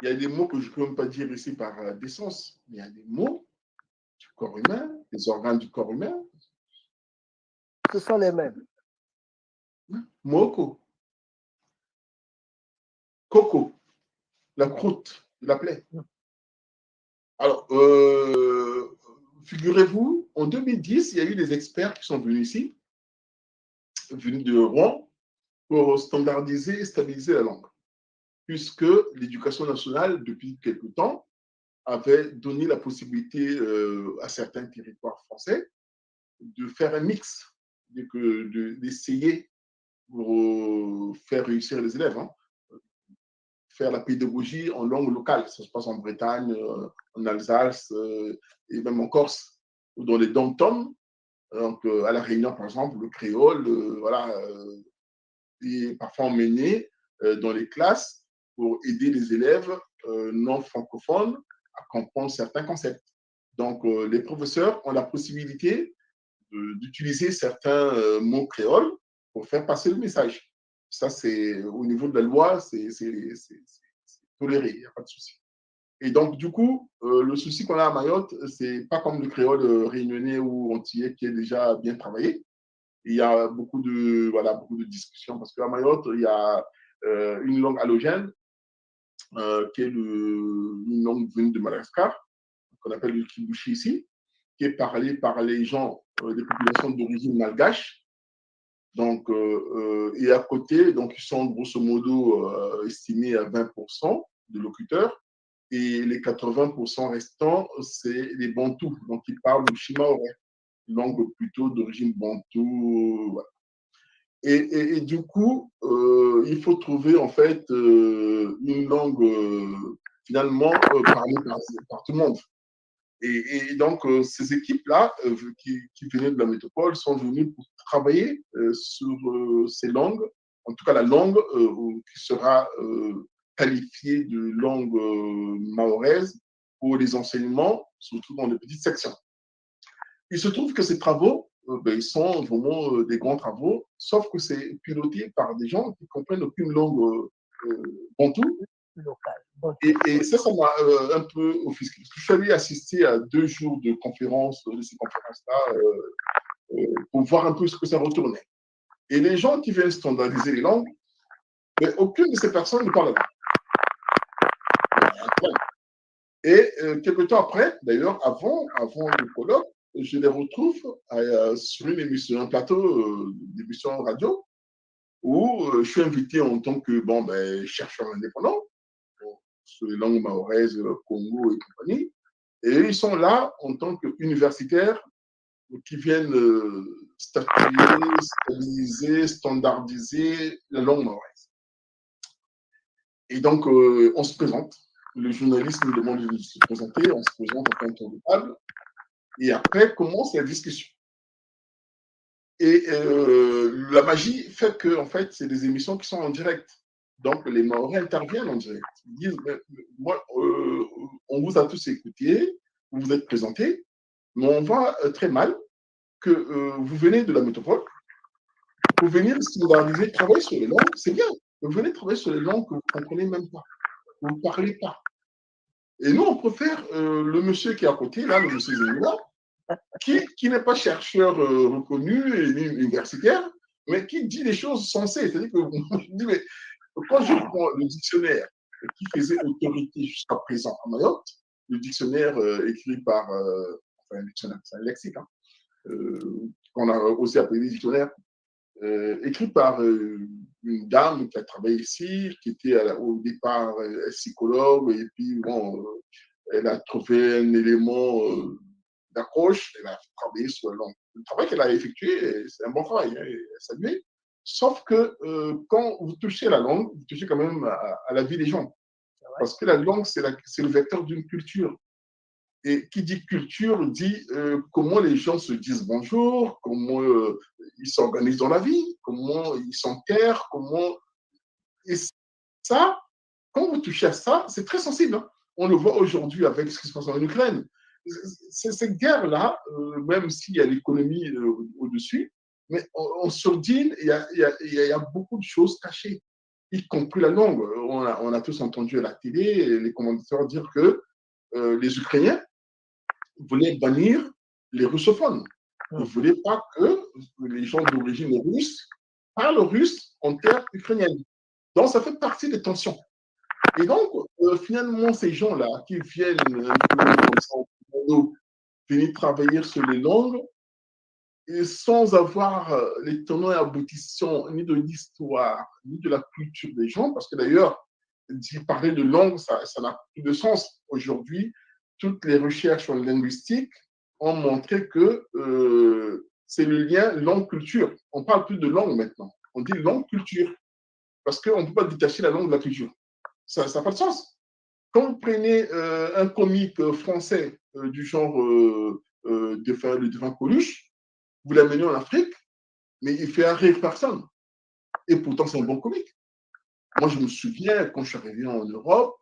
Il y a des mots que je ne peux même pas dire ici par décence. Il y a des mots du corps humain, des organes du corps humain. Ce sont les mêmes. Moko. Coco. La croûte de la plaie. Alors, figurez-vous, en 2010, il y a eu des experts qui sont venus ici, venus de Rouen, pour standardiser et stabiliser la langue. Puisque l'éducation nationale, depuis quelque temps, avait donné la possibilité à certains territoires français de faire un mix d'essayer pour faire réussir les élèves. Hein. Faire la pédagogie en langue locale. Ça se passe en Bretagne, en Alsace et même en Corse, ou dans les dom-toms. Donc, à La Réunion, par exemple, le créole, voilà, est parfois emmené dans les classes pour aider les élèves non francophones à comprendre certains concepts. Donc, les professeurs ont la possibilité d'utiliser certains mots créoles pour faire passer le message. Ça, c'est au niveau de la loi, c'est toléré, il n'y a pas de souci. Et donc, du coup, le souci qu'on a à Mayotte, c'est pas comme le créole réunionnais ou antillais qui est déjà bien travaillé. Il y a beaucoup de discussions parce qu'à Mayotte, il y a une langue allogène qui est une langue venue de Madagascar, qu'on appelle le kibushi ici, qui est parlée par les gens des populations d'origine malgache. Donc, et à côté, donc, ils sont grosso modo estimés à 20% de locuteurs. Et les 80% restants, c'est les Bantous, donc ils parlent le Shimaoré, une langue plutôt d'origine Bantou. Voilà. Et du coup, il faut trouver en fait une langue finalement parlée par tout le monde. Et donc, ces équipes-là, qui venaient de la métropole, sont venues pour travailler sur ces langues, en tout cas la langue qui sera qualifiée de langue mahoraise pour les enseignements, surtout dans les petites sections. Il se trouve que ces travaux, ils sont vraiment des grands travaux, sauf que c'est piloté par des gens qui ne comprennent aucune langue bantou. Et ça m'a un peu offusqué. Je suis allé assister à 2 jours de conférences, de ces conférences-là, pour voir un peu ce que ça retournait. Et les gens qui viennent standardiser les langues, mais aucune de ces personnes ne parle langue. Et quelque temps après, d'ailleurs, avant le colloque, je les retrouve sur une émission, un plateau d'émission radio, où je suis invité en tant que chercheur indépendant sur les langues mahoraises, Congo et compagnie. Et ils sont là en tant qu'universitaires qui viennent statuer, stabiliser, standardiser la langue mahoraise. Et donc, on se présente. Le journaliste nous demande de se présenter, on se présente en tant tour de table. Et après, commence la discussion. Et la magie fait que, en fait, c'est des émissions qui sont en direct. Donc, les Mahorais interviennent en direct. Ils disent, moi, on vous a tous écoutés, vous vous êtes présentés, mais on voit très mal que vous venez de la métropole, vous venez standardiser, travailler sur les langues, c'est bien. Vous venez travailler sur les langues que vous ne comprenez même pas, vous ne parlez pas. Et nous, on préfère le monsieur qui est à côté, là, le monsieur Zemmour, qui n'est pas chercheur reconnu et universitaire, mais qui dit des choses sensées. C'est-à-dire que je dis, mais quand je prends le dictionnaire qui faisait autorité jusqu'à présent à Mayotte, le dictionnaire écrit par, enfin, un dictionnaire, c'est un lexique, hein, qu'on a aussi appelé dictionnaire, écrit par une dame qui a travaillé ici, qui était au départ psychologue, et puis bon, elle a trouvé un élément d'accroche, elle a travaillé sur la langue. Le travail qu'elle a effectué, c'est un bon travail, hein, salué. Sauf que quand vous touchez la langue, vous touchez quand même à la vie des gens. Parce que la langue, c'est le vecteur d'une culture. Et qui dit culture dit comment les gens se disent bonjour, comment ils s'organisent dans la vie, comment ils s'enterrent, comment. Et ça, quand vous touchez à ça, c'est très sensible. Hein. On le voit aujourd'hui avec ce qui se passe en Ukraine. Cette guerre-là, même s'il y a l'économie au-dessus, mais on surdine, il y a beaucoup de choses cachées, y compris la langue. On a tous entendu à la télé les commentateurs dire que les Ukrainiens voulaient bannir les russophones. Ils ne voulaient pas que les gens d'origine russe parlent russe en terre ukrainienne. Donc, ça fait partie des tensions. Et donc, finalement, ces gens-là qui viennent venir travailler sur les langues, et sans avoir les tenants et aboutissants ni de l'histoire, ni de la culture des gens, parce que d'ailleurs, parler de langue, ça n'a plus de sens. Aujourd'hui, toutes les recherches en linguistique ont montré que c'est le lien langue-culture. On parle plus de langue maintenant. On dit langue-culture. Parce qu'on ne peut pas détacher la langue de la culture. Ça n'a pas de sens. Quand vous prenez un comique français du genre le devin Coluche, vous l'amenez en Afrique, mais il fait un rire personne. Et pourtant, c'est un bon comique. Moi, je me souviens, quand je suis arrivé en Europe,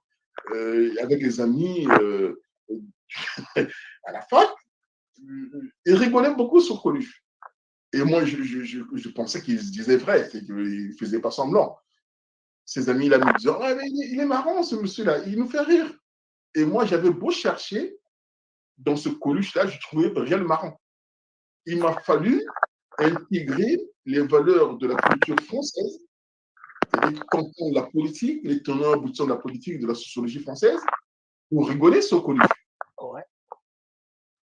avec les amis à la fac, ils rigolaient beaucoup sur Coluche. Et moi, je pensais qu'ils disaient vrai, qu'ils ne faisaient pas semblant. Ses amis là me disaient, ah, mais il est marrant ce monsieur-là, il nous fait rire. Et moi, j'avais beau chercher dans ce Coluche-là, je ne trouvais rien de marrant. Il m'a fallu intégrer les valeurs de la culture française, c'est-à-dire comprendre la politique, les tenants aboutissants de la politique, de la sociologie française, pour rigoler sur Coluche. Ouais.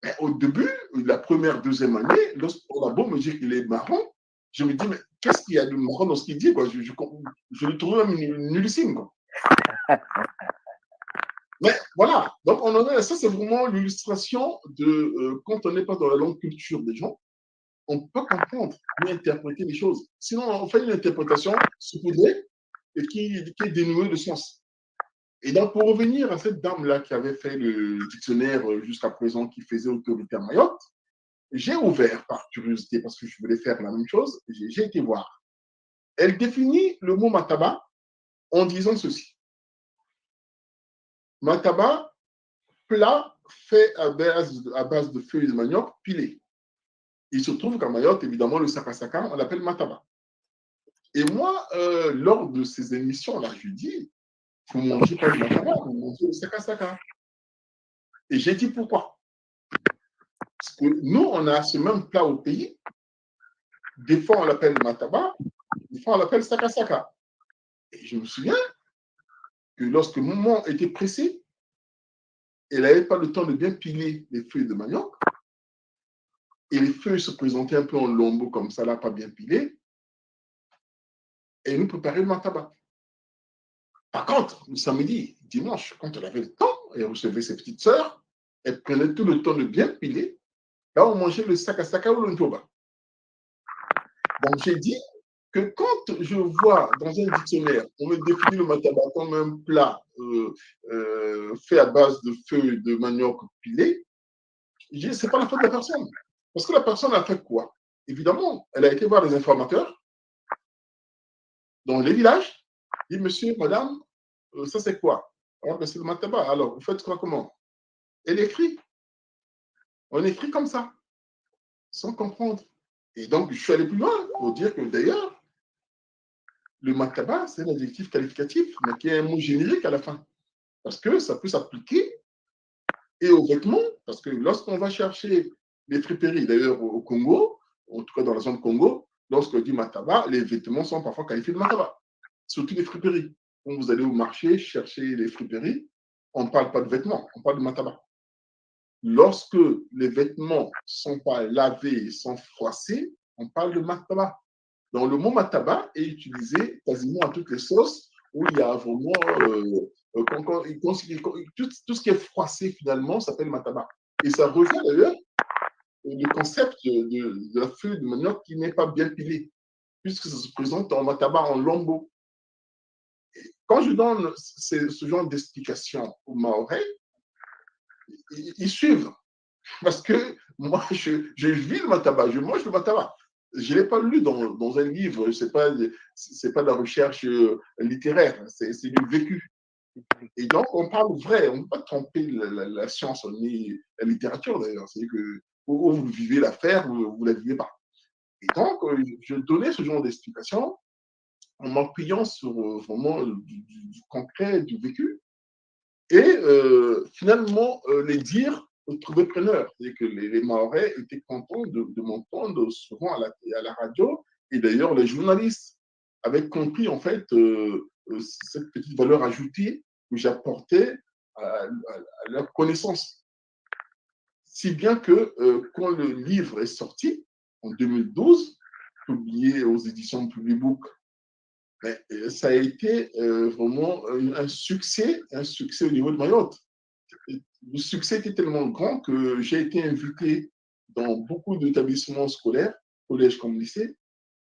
Mais au début, la première, deuxième année, lorsqu'on a beau me dire qu'il est marrant, je me dis, mais qu'est-ce qu'il y a de marrant dans ce qu'il dit, quoi? Je le trouve même nullissime, quoi. Mais voilà, donc on en a, ça c'est vraiment l'illustration de quand on n'est pas dans la longue culture des gens, on ne peut pas comprendre ni interpréter les choses. Sinon, on fait une interprétation saupoudrée et qui est dénuée de sens. Et donc, pour revenir à cette dame-là qui avait fait le dictionnaire jusqu'à présent, qui faisait autorité à Mayotte, j'ai ouvert par curiosité parce que je voulais faire la même chose, j'ai été voir. Elle définit le mot mataba en disant ceci. Mataba, plat fait à base de feuilles de manioc pilées. Il se trouve qu'à Mayotte, évidemment, le sakasaka, on l'appelle mataba. Et moi, lors de ces émissions-là, je dis, vous ne mangez pas le mataba, vous mangez le sakasaka. Et j'ai dit pourquoi. Parce que nous, on a ce même plat au pays. Des fois, on l'appelle mataba, des fois, on l'appelle sakasaka. Et je me souviens que lorsque maman était pressée, elle n'avait pas le temps de bien piler les feuilles de manioc. Et les feuilles se présentaient un peu en lambeaux comme ça, là, pas bien pilées. Et elle nous préparait le mataba. Par contre, le samedi, dimanche, quand elle avait le temps, elle recevait ses petites sœurs, elle prenait tout le temps de bien piler. Là, on mangeait le sakasaka ou le ntoba. Donc, j'ai dit que quand je vois dans un dictionnaire, on me définit le mataba comme un plat fait à base de feuilles de manioc pilées, ce n'est pas la faute de la personne. Parce que la personne a fait quoi? Évidemment, elle a été voir les informateurs dans les villages. Elle dit, monsieur, madame, ça c'est quoi? Ah, ben, c'est le mataba. Alors, vous faites quoi, comment? Elle écrit. On écrit comme ça, sans comprendre. Et donc, je suis allé plus loin pour dire que d'ailleurs, le mataba, c'est un adjectif qualificatif, mais qui est un mot générique à la fin. Parce que ça peut s'appliquer et aux vêtements, parce que lorsqu'on va chercher les friperies, d'ailleurs au Congo, en tout cas dans la zone Congo, lorsqu'on dit mataba, les vêtements sont parfois qualifiés de mataba, surtout les friperies. Quand vous allez au marché chercher les friperies, on ne parle pas de vêtements, on parle de mataba. Lorsque les vêtements ne sont pas lavés, sont froissés, on parle de mataba. Donc le mot mataba est utilisé quasiment à toutes les sauces où il y a vraiment tout ce qui est froissé finalement s'appelle mataba. Et ça rejoint d'ailleurs le concept de la feuille de manioc qui n'est pas bien pilée, puisque ça se présente en mataba en lambeaux. Quand je donne ce genre d'explication aux Mahorais, ils suivent. Parce que moi, je vis le mataba, je mange le mataba. Je ne l'ai pas lu dans un livre, ce n'est pas de la recherche littéraire, c'est du vécu. Et donc, on parle vrai, on ne peut pas tromper la science ni la littérature d'ailleurs. C'est-à-dire que où vous vivez l'affaire, vous ne la vivez pas. Et donc, je donnais ce genre d'explication en m'appuyant sur vraiment du concret, du vécu. Et finalement, les dires trouvaient preneur. C'est-à-dire que les Mahorais étaient contents de m'entendre souvent à la radio. Et d'ailleurs, les journalistes avaient compris en fait cette petite valeur ajoutée que j'apportais à leur connaissance. Si bien que quand le livre est sorti en 2012, publié aux éditions Publibook, ça a été vraiment un succès au niveau de Mayotte. Le succès était tellement grand que j'ai été invité dans beaucoup d'établissements scolaires, collèges comme lycées,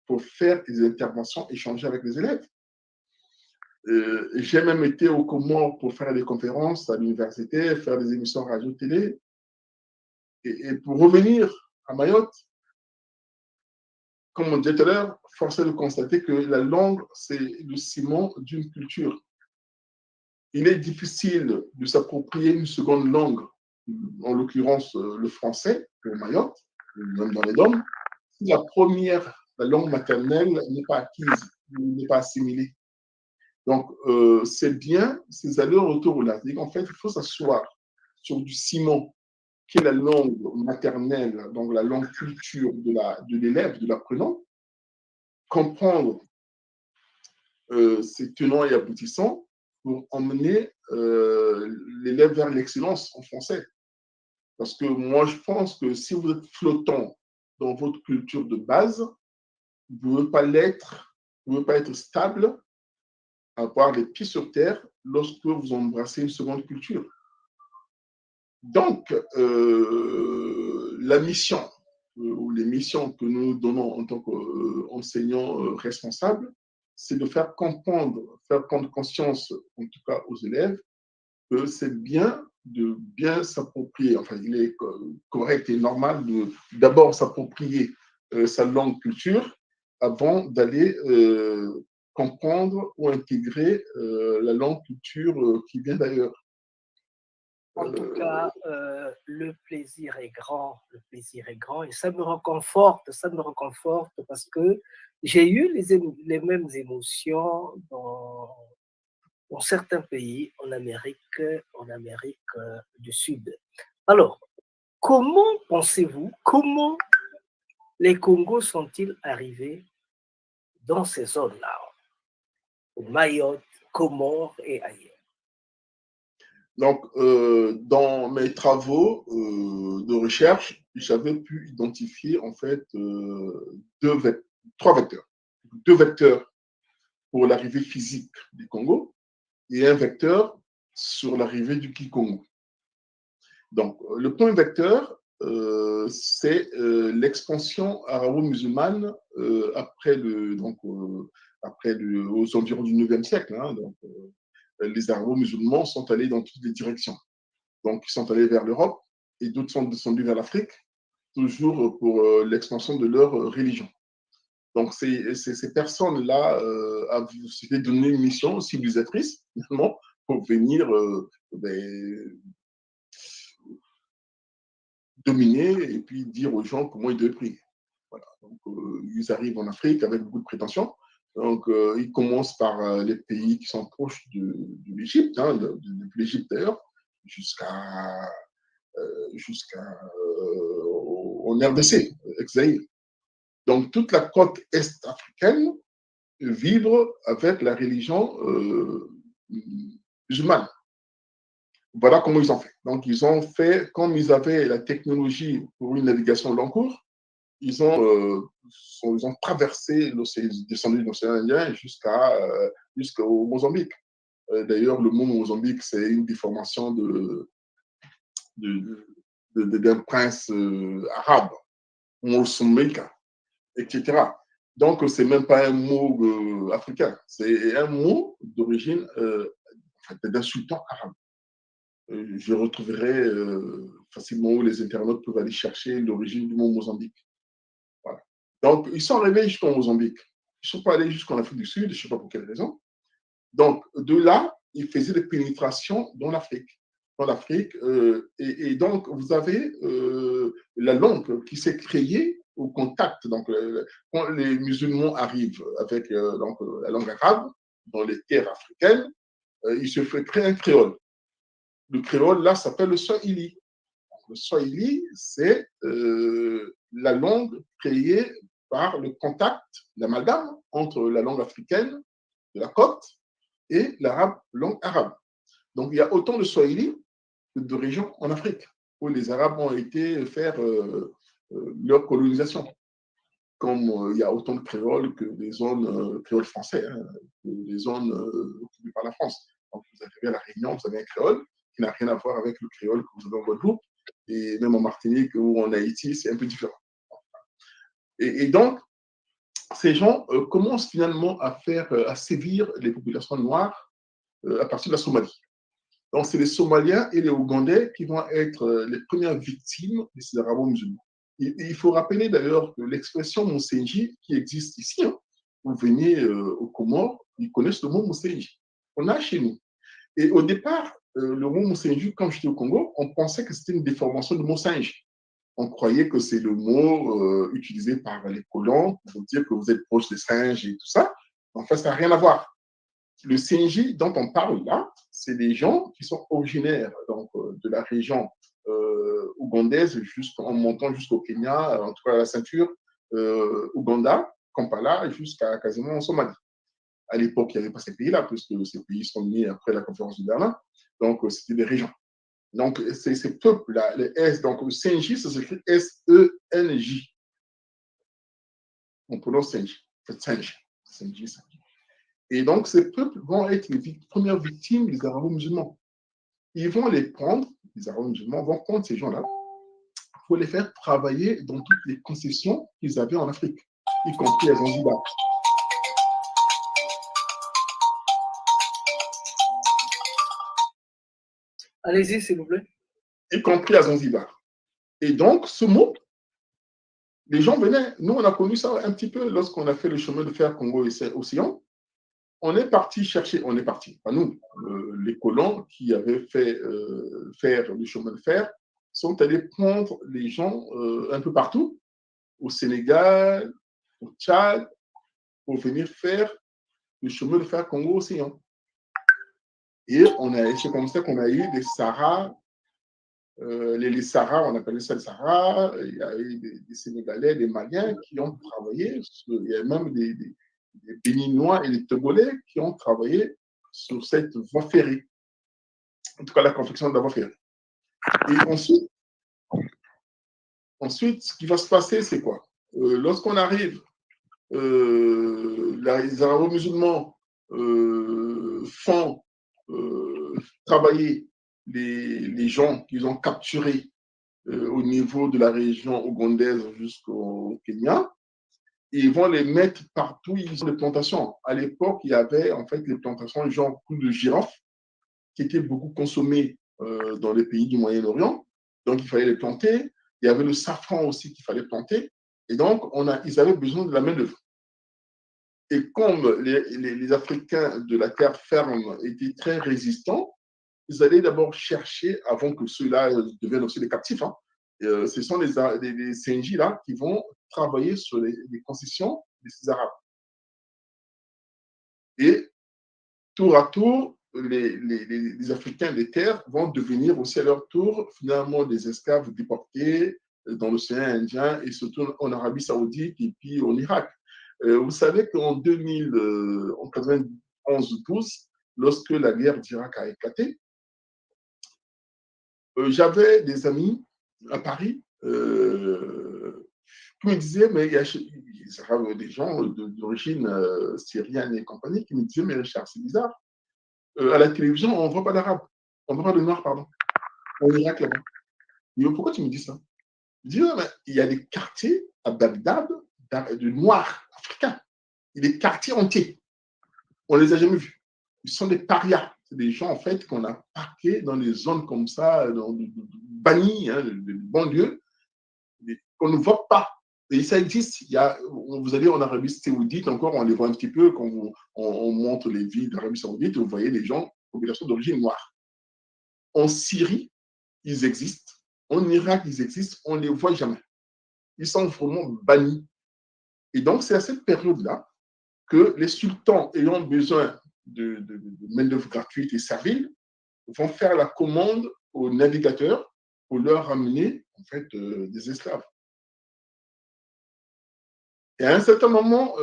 pour faire des interventions, échanger avec les élèves. J'ai même été aux Comores pour faire des conférences à l'université, faire des émissions radio-télé. Et pour revenir à Mayotte, comme on disait tout à l'heure, force est de constater que la langue, c'est le ciment d'une culture. Il est difficile de s'approprier une seconde langue, en l'occurrence le français, pour Mayotte, même dans les DOM, si la première, la langue maternelle, n'est pas acquise, n'est pas assimilée. Donc, c'est bien ces allers-retours-là. En fait, il faut s'asseoir sur du ciment, qui est la langue maternelle, donc la langue culture de l'élève, de l'apprenant, comprendre ses tenants et aboutissants pour emmener l'élève vers l'excellence en français. Parce que moi, je pense que si vous êtes flottant dans votre culture de base, vous ne pouvez pas l'être, vous ne pouvez pas être stable, avoir les pieds sur terre lorsque vous embrassez une seconde culture. Donc, la mission ou les missions que nous donnons en tant qu'enseignants responsables, c'est de faire comprendre conscience, en tout cas aux élèves, que c'est bien de bien s'approprier, enfin, il est correct et normal de d'abord s'approprier sa langue culture avant d'aller comprendre ou intégrer la langue culture qui vient d'ailleurs. En tout cas, le plaisir est grand, et ça me réconforte parce que j'ai eu les mêmes émotions dans certains pays en Amérique du Sud. Alors, comment pensez-vous, comment les Congos sont-ils arrivés dans ces zones-là, Mayotte, Comores et ailleurs? Donc, dans mes travaux de recherche, j'avais pu identifier en fait trois vecteurs. Deux vecteurs pour l'arrivée physique du Congo et un vecteur sur l'arrivée du Kikongo. Donc, le point vecteur, c'est l'expansion arabo-musulmane aux environs du 9e siècle. Hein, donc, les arabo-musulmans sont allés dans toutes les directions. Donc, ils sont allés vers l'Europe et d'autres sont descendus vers l'Afrique, toujours pour l'expansion de leur religion. Donc, ces personnes-là s'étaient donné une mission civilisatrice, finalement, pour venir dominer et puis dire aux gens comment ils devaient prier. Voilà. Donc, ils arrivent en Afrique avec beaucoup de prétentions. Donc, ils commencent par les pays qui sont proches de l'Égypte, hein, depuis l'Égypte d'ailleurs, jusqu'en RDC, ex-Zaïre. Donc, toute la côte est-africaine vibre avec la religion musulmane. Voilà comment ils ont fait. Donc, ils ont fait, comme ils avaient la technologie pour une navigation long cours, ils ont traversé l'océan, descendu de l'océan Indien jusqu'au Mozambique. D'ailleurs, le mot Mozambique, c'est une déformation d'un prince arabe, Mozambique, etc. Donc, ce n'est même pas un mot africain, c'est un mot d'origine d'un sultan arabe. Je retrouverai facilement où les internautes peuvent aller chercher l'origine du mot Mozambique. Voilà. Donc, ils sont arrivés jusqu'au Mozambique. Ils ne sont pas allés jusqu'en Afrique du Sud, je ne sais pas pour quelle raison. Donc, de là, ils faisaient des pénétrations dans l'Afrique. Et donc, vous avez la langue qui s'est créée au contact. Donc, quand les musulmans arrivent avec la langue arabe dans les terres africaines, il se fait créer un créole. Le créole, là, s'appelle le swahili. Le swahili, c'est la langue créée par le contact, l'amalgame entre la langue africaine de la côte et l'arabe, langue arabe. Donc, il y a autant de swahili que de régions en Afrique où les Arabes ont été faire leur colonisation. Comme il y a autant de créoles que des zones créoles français, hein, que des zones occupées par la France. Donc, vous arrivez à La Réunion, vous avez un créole qui n'a rien à voir avec le créole que vous avez en Guadeloupe, Et même en Martinique ou en Haïti, c'est un peu différent. Et donc, ces gens commencent finalement à sévir les populations noires à partir de la Somalie. Donc, c'est les Somaliens et les Ougandais qui vont être les premières victimes de ces arabo-musulmans. Il faut rappeler d'ailleurs que l'expression Moussenji qui existe ici, hein, vous venez aux Comores, ils connaissent le mot Moussenji. On a chez nous. Et au départ, le mot Moussenji, quand j'étais au Congo, on pensait que c'était une déformation du mot singe. On croyait que c'est le mot utilisé par les colons pour dire que vous êtes proche des singes et tout ça. En fait, ça n'a rien à voir. Le Senji dont on parle là, c'est des gens qui sont originaires donc, de la région ougandaise en montant jusqu'au Kenya, en tout cas la ceinture Ouganda, Kampala, jusqu'à quasiment en Somalie. À l'époque, il n'y avait pas ces pays-là, puisque ces pays sont nés après la conférence de Berlin. Donc, c'était des régions. Donc, ces peuples-là, les S, donc le Senji, ça s'écrit S-E-N-J. On prononce Senji. Senji. Senji. Et donc, ces peuples vont être les premières victimes des arabo-musulmans. Ils vont les prendre, les arabo-musulmans vont prendre ces gens-là pour les faire travailler dans toutes les concessions qu'ils avaient en Afrique, y compris à Zanzibar. Allez-y, s'il vous plaît. Y compris à Zanzibar. Et donc, ce mot, les gens venaient, nous on a connu ça un petit peu lorsqu'on a fait le chemin de fer Congo-Océan. On est parti chercher, pas nous, les colons qui avaient fait faire le chemin de fer sont allés prendre les gens un peu partout, au Sénégal, au Tchad, pour venir faire le chemin de fer Congo-Océan. Et c'est comme ça qu'on a eu des Sahara, les Sahara, on appelait ça les Sahara, il y a eu des Sénégalais, des Maliens qui ont travaillé, il y a même des Béninois et des Togolais qui ont travaillé sur cette voie ferrée, en tout cas la confection de la voie ferrée. Et ensuite, ce qui va se passer, c'est quoi? Lorsqu'on arrive, les arabo-musulmans font travailler les gens qu'ils ont capturés au niveau de la région ougandaise jusqu'au Kenya. Ils vont les mettre partout, ils ont des plantations. À l'époque, il y avait en fait les plantations genre clous de girofle qui étaient beaucoup consommées dans les pays du Moyen-Orient. Donc, il fallait les planter. Il y avait le safran aussi qu'il fallait planter. Et donc, ils avaient besoin de la main-d'œuvre. Et comme les Africains de la terre ferme étaient très résistants, ils allaient d'abord chercher, avant que ceux-là deviennent aussi des captifs, hein, ce sont les CNJ là qui vont travailler sur les concessions de ces Arabes. Et tour à tour, les Africains des terres vont devenir aussi à leur tour finalement des esclaves déportés dans l'océan Indien et surtout en Arabie Saoudite et puis en Irak. Vous savez qu'en 91-12, lorsque la guerre d'Irak a éclaté, j'avais des amis à Paris qui me disaient, mais il y a des gens d'origine syrienne et compagnie qui me disaient, mais Richard, c'est bizarre. À la télévision, on ne voit pas d'arabe. On ne voit pas de noir, pardon. En Irak, là-bas. Mais pourquoi tu me dis ça? Je dis, mais il y a des quartiers à Bagdad de noirs africains. Il y a des quartiers entiers. On ne les a jamais vus. Ils sont des parias. C'est des gens, en fait, qu'on a parqués dans des zones comme ça, bannies, hein, de banlieues, qu'on ne voit pas. Et ça existe. Vous allez en Arabie Saoudite, encore, on les voit un petit peu quand on montre les villes d'Arabie Saoudite, vous voyez les gens, population d'origine noire. En Syrie, ils existent. En Irak, ils existent. On ne les voit jamais. Ils sont vraiment bannis. Et donc, c'est à cette période-là que les sultans ayant besoin de main-d'œuvre gratuite et servile vont faire la commande aux navigateurs pour leur amener en fait des esclaves. Et à un certain moment,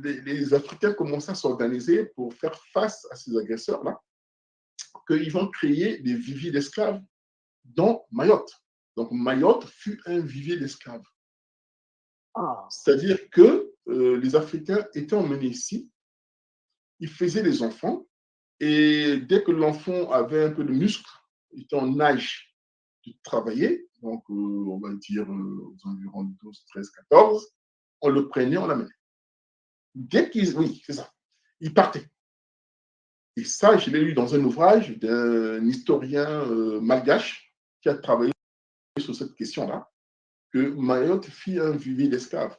les Africains commencent à s'organiser pour faire face à ces agresseurs-là, qu'ils vont créer des viviers d'esclaves dans Mayotte. Donc Mayotte fut un vivier d'esclaves. C'est-à-dire que les Africains étaient emmenés ici, ils faisaient des enfants, et dès que l'enfant avait un peu de muscle, il était en âge de travailler, donc on va dire aux environs 12, 13, 14, on le prenait, on l'amenait. Dès qu'il, oui, c'est ça, il partait. Et ça, je l'ai lu dans un ouvrage d'un historien malgache qui a travaillé sur cette question-là, que Mayotte fit un vivier d'esclaves.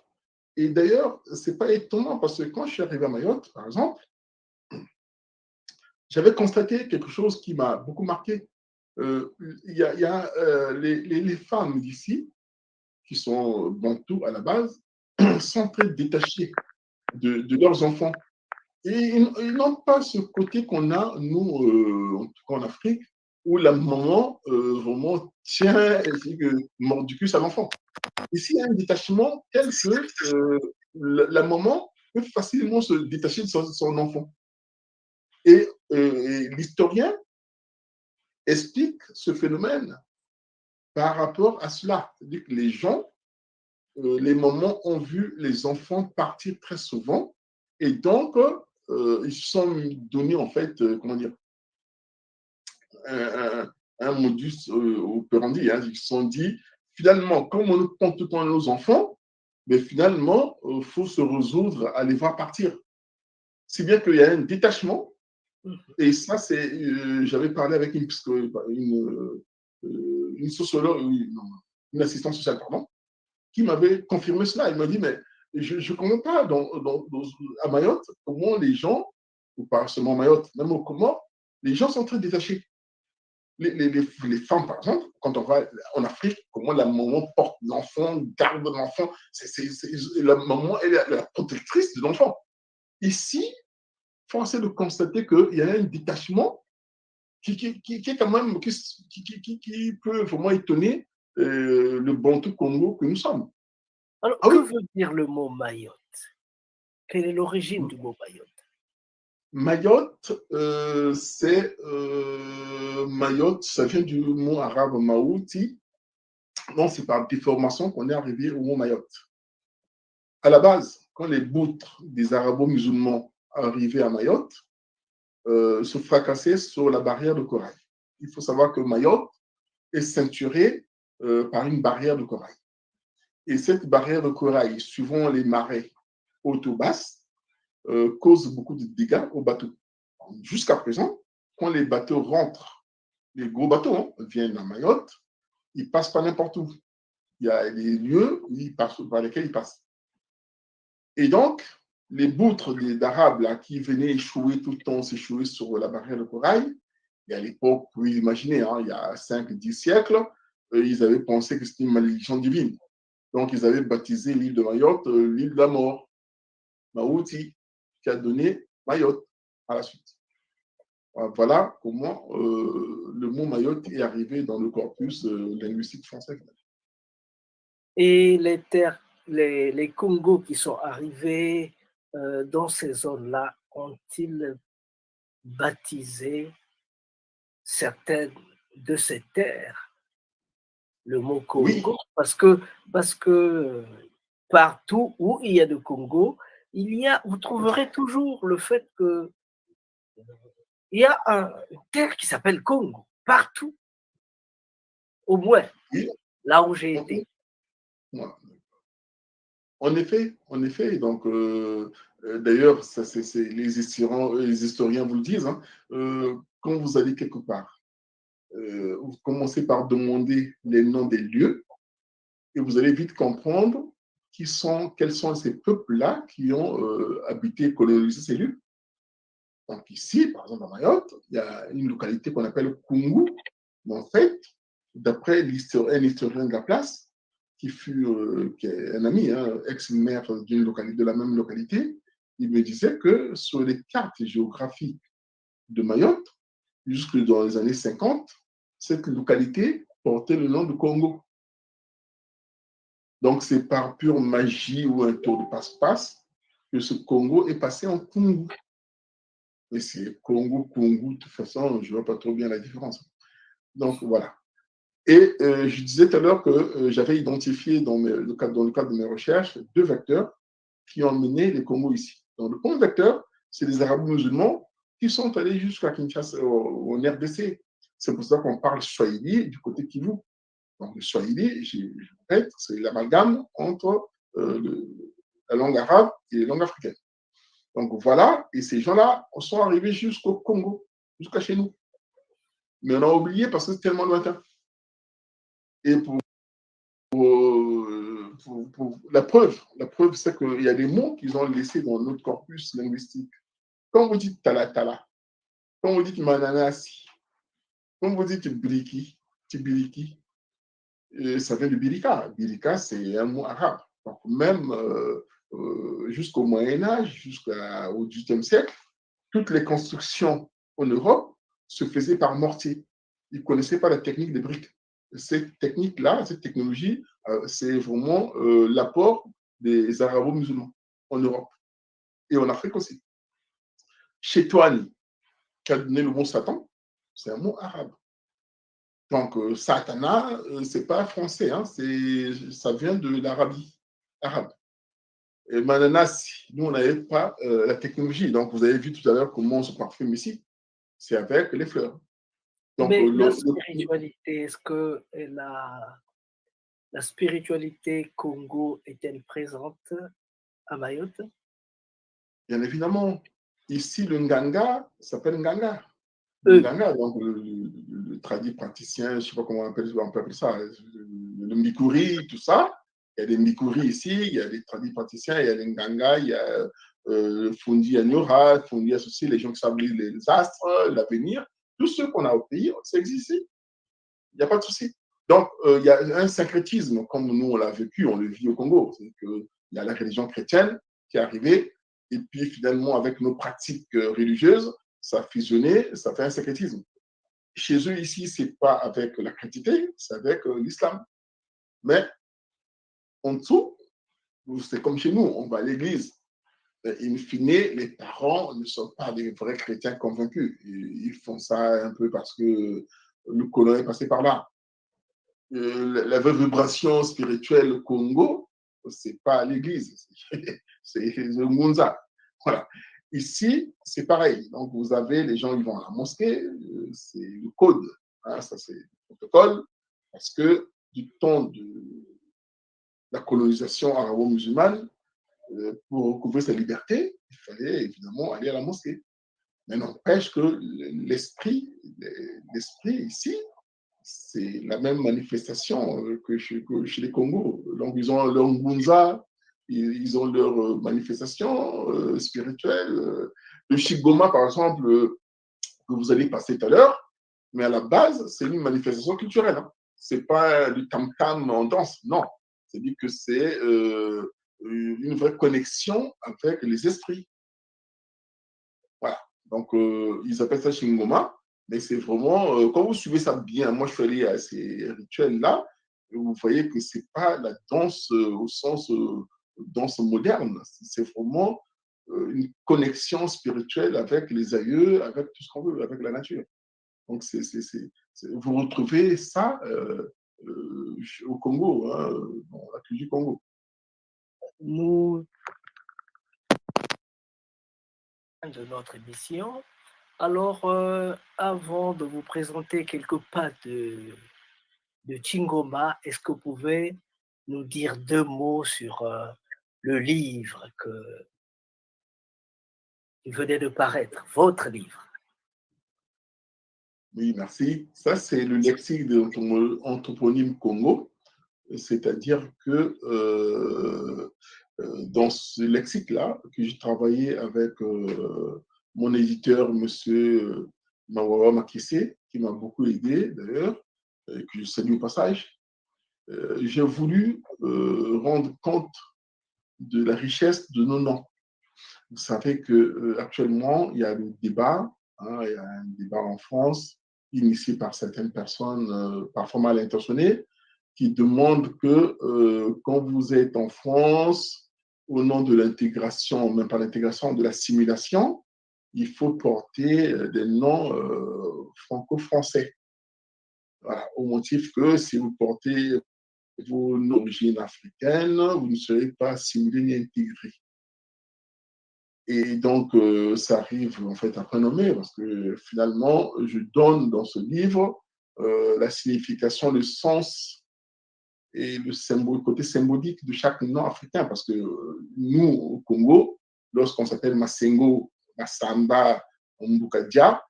Et d'ailleurs, ce n'est pas étonnant parce que quand je suis arrivé à Mayotte, par exemple, j'avais constaté quelque chose qui m'a beaucoup marqué. Il y a les femmes d'ici, qui sont bantoues à la base, sont très détachées de leurs enfants. Et ils n'ont pas ce côté qu'on a, nous, en tout cas en Afrique, où la maman vraiment tient mordicus à l'enfant. Ici, il y a un détachement tel que la maman peut facilement se détacher de son enfant. Et l'historien explique ce phénomène par rapport à cela. C'est-à-dire que les gens, les mamans ont vu les enfants partir très souvent et donc ils se sont donnés en fait, comment dire, un modus operandi. Hein. Ils se sont dit, finalement, comme on prend tout le temps nos enfants, mais finalement, il faut se résoudre à les voir partir. Si bien qu'il y a un détachement. Et ça, c'est, j'avais parlé avec une sociologue, une assistante sociale, pardon, qui m'avait confirmé cela. Elle m'a dit, mais je ne comprends pas à Mayotte comment les gens, ou pas seulement Mayotte, même au Comores, les gens sont très détachés. Les femmes, par exemple, quand on va en Afrique, comment la maman porte l'enfant, garde l'enfant, la maman est la protectrice de l'enfant. Ici, force est de constater qu'il y a un détachement qui est quand même, qui peut vraiment étonner le Bantou Congo que nous sommes. Alors, que veut dire le mot Mayotte? Quelle est l'origine du mot Mayotte? Mayotte, Mayotte, ça vient du mot arabe Maouti. Donc, c'est par déformation qu'on est arrivé au mot Mayotte. À la base, quand les boutres des arabo-musulmans arrivaient à Mayotte, se fracassaient sur la barrière de corail. Il faut savoir que Mayotte est ceinturée par une barrière de corail. Et cette barrière de corail, suivant les marées hautes ou basses, cause beaucoup de dégâts aux bateaux. Jusqu'à présent, quand les bateaux rentrent, les gros bateaux viennent à Mayotte, ils ne passent pas n'importe où. Il y a des lieux par lesquels ils passent. Et donc, les boutres d'Arabes qui venaient échouer tout le temps, s'échouer sur la barrière de corail, et à l'époque, vous pouvez imaginer, il y a 5-10 siècles, ils avaient pensé que c'était une malédiction divine. Donc, ils avaient baptisé l'île de Mayotte l'île de la mort, Maouti, qui a donné Mayotte à la suite. Voilà comment le mot Mayotte est arrivé dans le corpus linguistique français. Et les Congos qui sont arrivés dans ces zones-là, ont-ils baptisé certaines de ces terres le mot Congo? Oui. Parce que partout où il y a de Congo, vous trouverez toujours le fait que il y a une terre qui s'appelle Congo, partout. Au moins, oui. Là où j'ai été. Ouais. En effet. Donc, d'ailleurs, les historiens vous le disent. Quand vous allez quelque part, vous commencez par demander les noms des lieux et vous allez vite comprendre quels sont ces peuples-là qui ont habité et colonisé ces lieux. Donc ici, par exemple à Mayotte, il y a une localité qu'on appelle Kungu. En fait, d'après un historien de la place, qui est un ami, ex-maire de la même localité, il me disait que sur les cartes géographiques de Mayotte, jusque dans les années 50, cette localité portait le nom de Congo. Donc, c'est par pure magie ou un tour de passe-passe que ce Congo est passé en Kungu. Mais c'est Congo, de toute façon, je ne vois pas trop bien la différence. Donc, voilà. Et je disais tout à l'heure que j'avais identifié dans le cadre de mes recherches 2 vecteurs qui ont mené les Congos ici. Donc, le premier vecteur, c'est les arabo-musulmans qui sont allés jusqu'à Kinshasa, en RDC. C'est pour ça qu'on parle Swahili du côté Kivu. Donc, le swahili, je répète, c'est l'amalgame entre la langue arabe et la langue africaine. Donc voilà, et ces gens-là sont arrivés jusqu'au Congo, jusqu'à chez nous. Mais on a oublié parce que c'est tellement lointain. Et pour la preuve c'est qu'il y a des mots qu'ils ont laissés dans notre corpus linguistique. Quand vous dites tala, quand vous dites mananasi, quand vous dites biliki, ça vient de birika. Birika, c'est un mot arabe. Donc même jusqu'au Moyen-Âge, jusqu'au XVIIIe siècle, toutes les constructions en Europe se faisaient par mortier. Ils ne connaissaient pas la technique des briques. Cette technique-là, cette technologie, c'est vraiment l'apport des arabo-musulmans en Europe et en Afrique aussi. Chétoine, qui a donné le mot Satan, c'est un mot arabe. Donc, Satana, ce n'est pas français, hein, ça vient de l'Arabie arabe. Et Mananas, nous, on n'avait pas la technologie. Donc, vous avez vu tout à l'heure comment on se parfume ici. C'est avec les fleurs. Donc, Mais la spiritualité, est-ce que la spiritualité Congo est-elle présente à Mayotte? Bien évidemment. Ici, le Nganga s'appelle Nganga. Le Nganga, donc le tradit praticien, je ne sais pas comment on peut appeler ça, le Mikuri, tout ça. Il y a des Mikuri ici, il y a des tradis praticiens, il y a les Nganga, il y a Fundi Anyora, Fundi associé, les gens qui savent les astres, l'avenir. Tout ce qu'on a au pays, ça existe ici. Il n'y a pas de souci. Donc, il y a un syncrétisme, comme nous, on l'a vécu, on le vit au Congo. C'est qu'il y a la religion chrétienne qui est arrivée, et puis finalement, avec nos pratiques religieuses, ça a fusionné, ça fait un syncrétisme. Chez eux, ici, ce n'est pas avec la chrétienté, c'est avec l'islam. Mais en dessous, c'est comme chez nous, on va à l'église. In fine, les parents ne sont pas des vrais chrétiens convaincus. Ils font ça un peu parce que le colon est passé par là. La vraie vibration spirituelle au Congo, c'est pas l'église, c'est le Munza. Voilà. Ici, c'est pareil. Donc, vous avez les gens, ils vont à la mosquée, c'est le code. Hein, ça, c'est le protocole. Parce que du temps de la colonisation arabo-musulmane, pour recouvrir sa liberté, il fallait évidemment aller à la mosquée. Mais n'empêche que l'esprit ici, c'est la même manifestation que chez les Congos. Donc, ils ont leur Ngunza, ils ont leur manifestation spirituelle. Le Shigoma, par exemple, que vous allez passer tout à l'heure, mais à la base, c'est une manifestation culturelle. Hein. Ce n'est pas du tam-tam en danse, non. C'est-à-dire que c'est une vraie connexion avec les esprits. Voilà. Donc, ils appellent ça Shingoma, mais c'est vraiment, quand vous suivez ça bien, moi je suis allé à ces rituels-là, vous voyez que ce n'est pas la danse au sens danse moderne, c'est vraiment une connexion spirituelle avec les aïeux, avec tout ce qu'on veut, avec la nature. Donc, vous retrouvez ça au Congo, hein, dans la culture du Congo. Nous, de notre émission. Alors, avant de vous présenter quelques pas de Chingoma, est-ce que vous pouvez nous dire 2 mots sur le livre qui venait de paraître, votre livre? Oui, merci. Ça, c'est le lexique de l'anthroponyme Congo, c'est-à-dire que dans ce lexique-là, que j'ai travaillé avec mon éditeur, M. Mawawa Makissé, qui m'a beaucoup aidé d'ailleurs, que je salue au passage, j'ai voulu rendre compte de la richesse de nos noms. Vous savez qu'actuellement, il y a le débat, hein, il y a un débat en France, initié par certaines personnes, parfois mal intentionnées, qui demandent que quand vous êtes en France, au nom de l'intégration, même pas l'intégration, de l'assimilation, il faut porter des noms franco-français. Voilà, au motif que si vous portez vos origines africaines, vous ne serez pas assimilé ni intégré. Et donc, ça arrive en fait à prénommer parce que finalement, je donne dans ce livre la signification, le sens et le côté symbolique de chaque nom africain, parce que nous, au Congo, lorsqu'on s'appelle Masengo, Massamba, Mboukadia,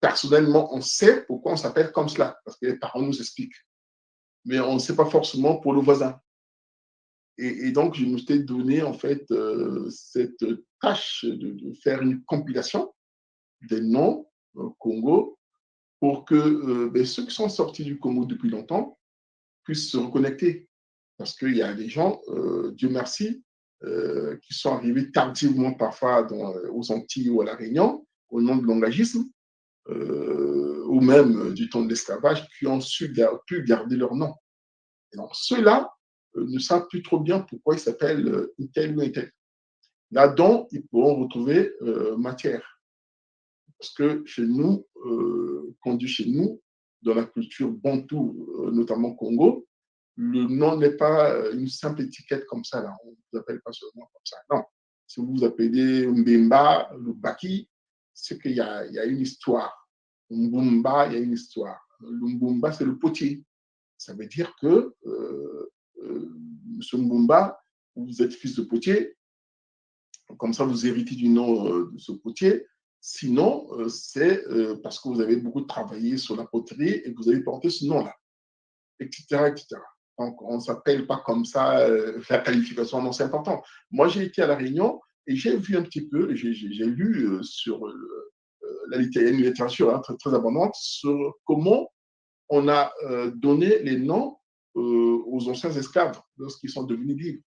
personnellement, on sait pourquoi on s'appelle comme cela, parce que les parents nous expliquent. Mais on ne sait pas forcément pour le voisin. Et donc, je me suis donné, en fait, cette tâche de faire une compilation des noms au Congo pour que ceux qui sont sortis du Congo depuis longtemps puissent se reconnecter. Parce qu'il y a des gens, Dieu merci, qui sont arrivés tardivement parfois aux Antilles ou à La Réunion, au nom de l'engagisme, ou même du temps de l'esclavage, qui ont pu garder leur nom. Et donc, ceux-là ne savent plus trop bien pourquoi ils s'appellent tel ou tel. Là-dedans, ils pourront retrouver matière. Parce que chez nous, qu'on dit chez nous, dans la culture bantou, notamment Congo, le nom n'est pas une simple étiquette comme ça. Là. On ne vous appelle pas seulement comme ça. Non. Si vous vous appelez Mbemba, le Baki, c'est qu'il y a une histoire. Mbumba, il y a une histoire. Le Mbumba, c'est le potier. Ça veut dire que Monsieur Mbumba, vous êtes fils de potier, comme ça vous héritez du nom de ce potier. Sinon, c'est parce que vous avez beaucoup travaillé sur la poterie et que vous avez porté ce nom-là, etc., etc. Donc, on ne s'appelle pas comme ça, la qualification, non, c'est important. Moi, j'ai été à La Réunion et j'ai vu un petit peu, j'ai lu sur la littérature très, très abondante sur comment on a donné les noms aux anciens esclaves lorsqu'ils sont devenus libres.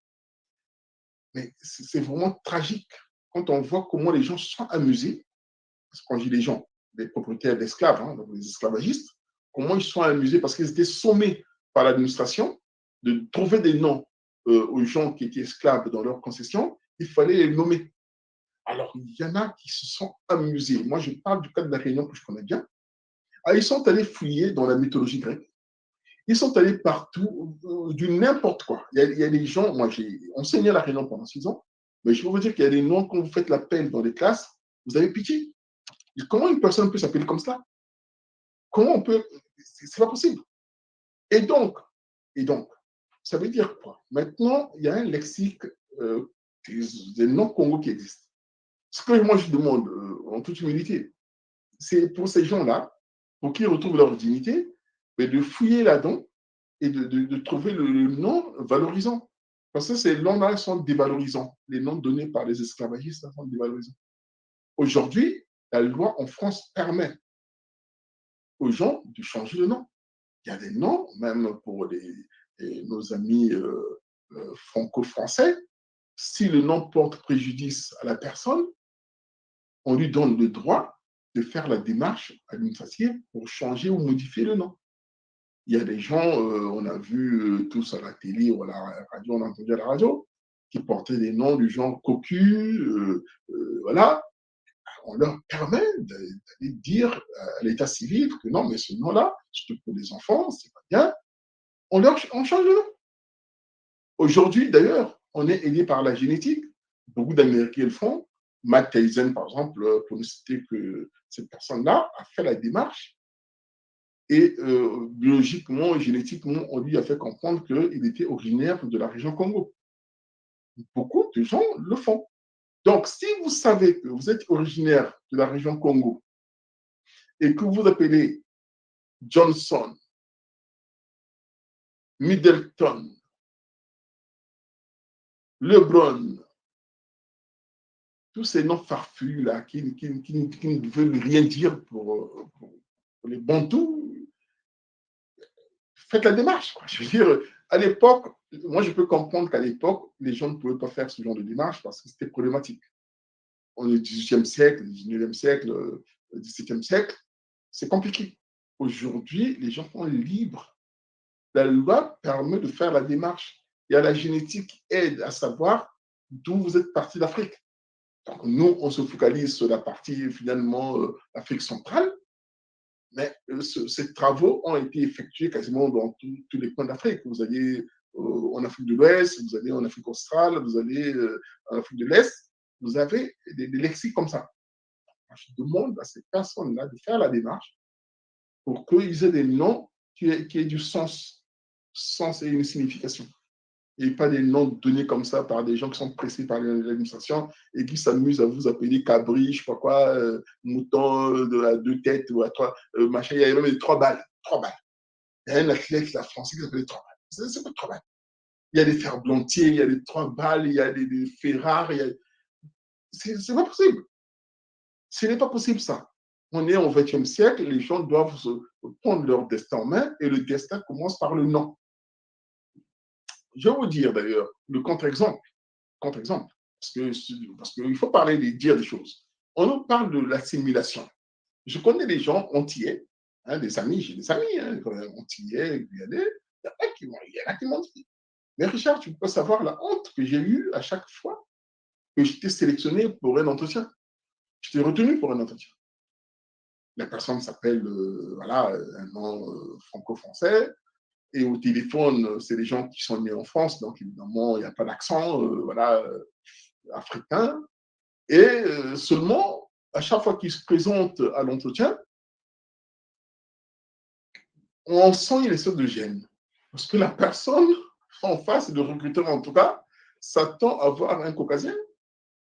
Mais c'est vraiment tragique quand on voit comment les gens se sont amusés, parce que quand je dis les gens, les propriétaires d'esclaves, hein, donc les esclavagistes, comment ils se sont amusés parce qu'ils étaient sommés par l'administration de trouver des noms aux gens qui étaient esclaves dans leurs concessions, il fallait les nommer. Alors, il y en a qui se sont amusés. Moi, je parle du cas de La Réunion que je connais bien. Ah, ils sont allés fouiller dans la mythologie grecque. Ils sont allés partout, du n'importe quoi. Il y a des gens, moi j'ai enseigné à La Réunion pendant 6 ans, mais je peux vous dire qu'il y a des noms, quand vous faites l'appel dans les classes, vous avez pitié. Et comment une personne peut s'appeler comme ça? Comment on peut. C'est pas possible. Et donc, ça veut dire quoi? Maintenant, il y a un lexique des noms Congo qui existent. Ce que moi je demande, en toute humilité, c'est pour ces gens-là, pour qu'ils retrouvent leur dignité, mais de fouiller là-dedans et de trouver le nom valorisant. Parce que ces noms-là sont dévalorisants. Les noms donnés par les esclavagistes sont dévalorisants. Aujourd'hui, la loi en France permet aux gens de changer de nom. Il y a des noms, même pour nos amis franco-français, si le nom porte préjudice à la personne, on lui donne le droit de faire la démarche administrative pour changer ou modifier le nom. Il y a des gens, on a vu tous à la télé ou à la radio, on a entendu à la radio, qui portaient des noms du genre cocu, voilà. On leur permet d'aller dire à l'état civil que non, mais ce nom-là, surtout pour les enfants, c'est pas bien. On change de nom. Aujourd'hui, d'ailleurs, on est aidé par la génétique. Beaucoup d'Américains le font. Matt Tyson, par exemple, pour ne citer que cette personne-là, a fait la démarche. Et biologiquement et génétiquement, on lui a fait comprendre qu'il était originaire de la région Congo. Beaucoup de gens le font. Donc, si vous savez que vous êtes originaire de la région Congo et que vous appelez Johnson, Middleton, LeBron, tous ces noms farfelus là qui ne veulent rien dire pour les Bantous, faites la démarche. Quoi. Je veux dire, à l'époque, moi je peux comprendre qu'à l'époque, les gens ne pouvaient pas faire ce genre de démarche parce que c'était problématique. On est au XVIIIe siècle, le XIXe siècle, le XVIIe siècle, c'est compliqué. Aujourd'hui, les gens sont libres. La loi permet de faire la démarche. Il y a la génétique qui aide à savoir d'où vous êtes parti d'Afrique. Donc, nous, on se focalise sur la partie, finalement, Afrique centrale, mais ces travaux ont été effectués quasiment dans tous les coins d'Afrique. Vous allez en Afrique de l'Ouest, vous allez en Afrique australe, vous allez en Afrique de l'Est, vous avez des lexiques comme ça. Je demande à ces personnes-là de faire la démarche pour qu'ils aient des noms qui aient du sens. sens et une signification. Et pas des noms donnés comme ça par des gens qui sont pressés par l'administration et qui s'amusent à vous appeler cabri, je ne sais pas quoi, mouton à 2 têtes ou à 3, machin. Il y a même des 3 balles. 3 balles. Il y a un athlète là, français qui s'appelle 3 balles. C'est pas 3 balles. Il y a des ferblantiers, il y a des 3 balles, il y a des ferrars. C'est pas possible. Ce n'est pas possible ça. On est au XXe siècle, les gens doivent prendre leur destin en main et le destin commence par le nom. Je vais vous dire d'ailleurs le contre-exemple, parce qu'il faut parler dire des choses. On nous parle de l'assimilation. Je connais des gens antillais, des amis, j'ai des amis antillais, il y en a qui m'ont dit. Mais Richard, tu peux savoir la honte que j'ai eue à chaque fois que j'étais sélectionné pour un entretien. J'étais retenu pour un entretien. La personne s'appelle, un nom franco-français. Et au téléphone, c'est des gens qui sont nés en France, donc évidemment, il n'y a pas d'accent africain. Et seulement, à chaque fois qu'ils se présentent à l'entretien, on sent une espèce de gêne. Parce que la personne en face, le recruteur en tout cas, s'attend à voir un caucasien.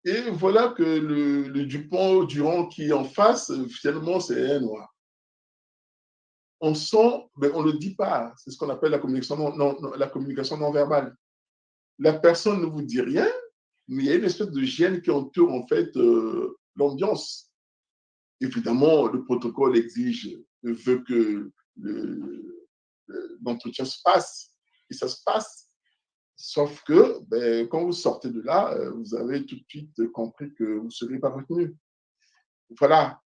Et voilà que le Dupont-Durand qui est en face, finalement, c'est un noir. On sent, mais on ne le dit pas, c'est ce qu'on appelle la communication non verbale. La personne ne vous dit rien, mais il y a une espèce de gêne qui entoure en fait l'ambiance. Évidemment, le protocole veut que l'entretien se passe, et ça se passe. Sauf que quand vous sortez de là, vous avez tout de suite compris que vous ne serez pas retenu. Voilà.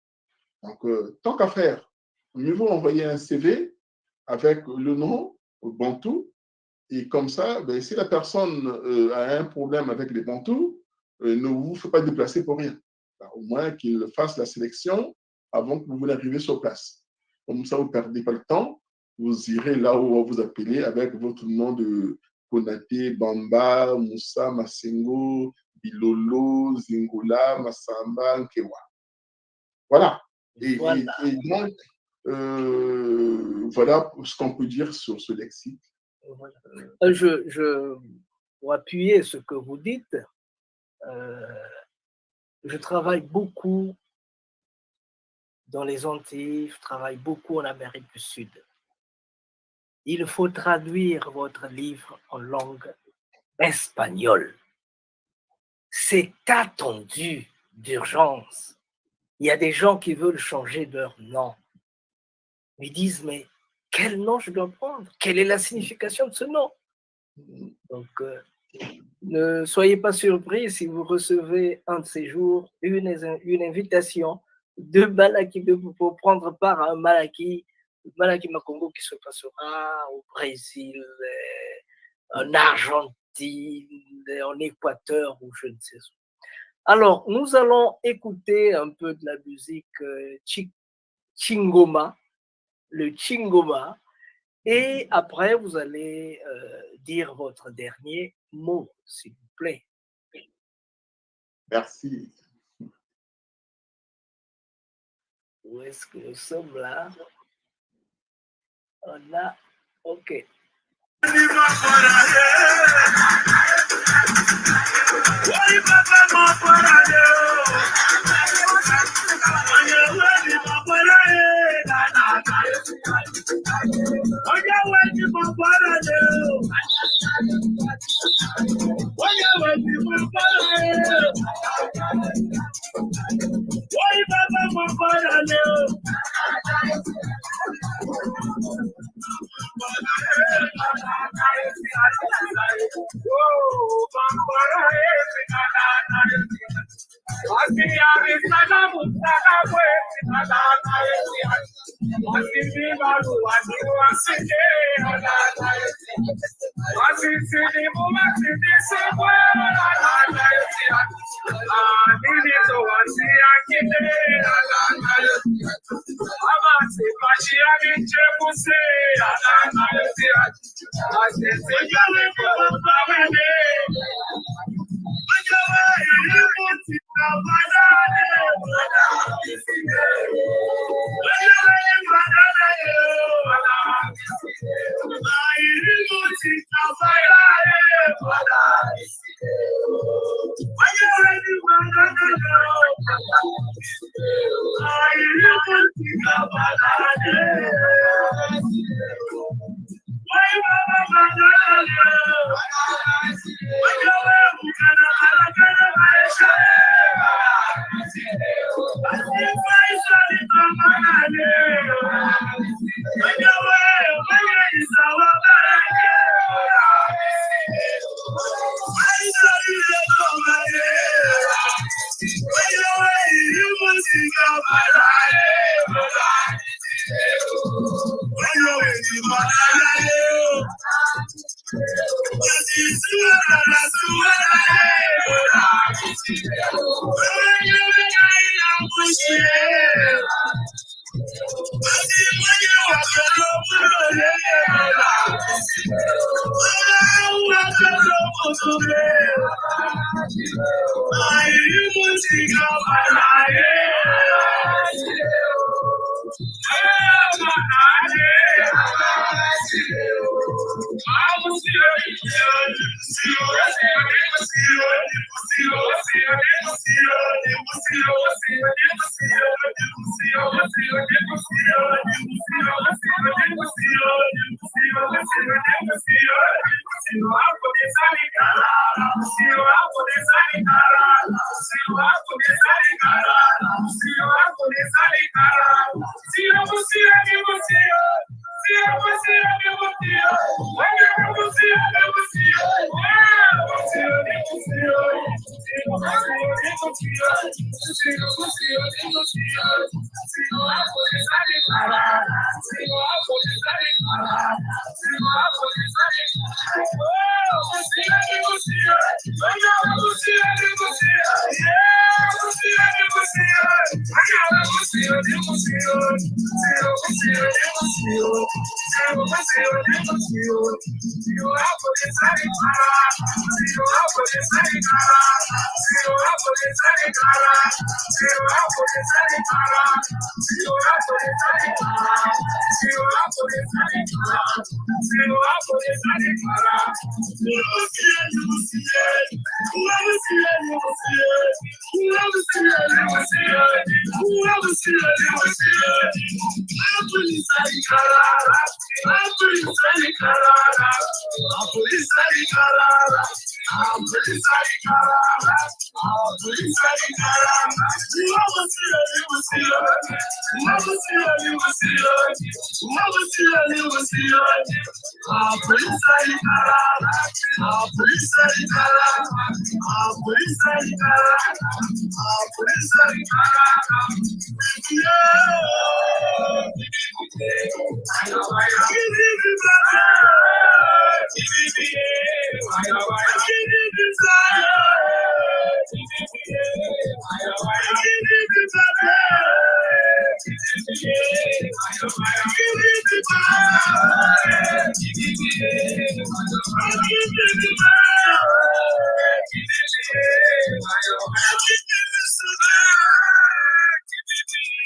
Donc, tant qu'à faire, mieux vaut envoyer un CV avec le nom Bantou. Et comme ça, si la personne a un problème avec les Bantous, ne vous fait pas déplacer pour rien. Au moins qu'il fasse la sélection avant que vous n'arriviez sur place. Comme ça, vous ne perdez pas le temps. Vous irez là où on va vous appeler avec votre nom de Konaté, Bamba, Moussa, Massengo, Bilolo, Zingola, Massamba, Nkewa. Voilà. Et donc, voilà ce qu'on peut dire sur ce lexique. Pour appuyer ce que vous dites, je travaille beaucoup dans les Antilles, je travaille beaucoup en Amérique du Sud. Il faut traduire votre livre en langue espagnole. C'est attendu d'urgence. Il y a des gens qui veulent changer leur nom. Ils disent, mais quel nom je dois prendre? Quelle est la signification de ce nom? Donc, ne soyez pas surpris si vous recevez un de ces jours une invitation de Malaki pour prendre part à un Malaki Makongo qui se passera au Brésil, en Argentine, en Équateur ou je ne sais où. Alors, nous allons écouter un peu de la musique Chingoma, le Chingoma, et après, vous allez dire votre dernier mot, s'il vous plaît. Merci. Où est-ce que nous sommes là? On a, ok.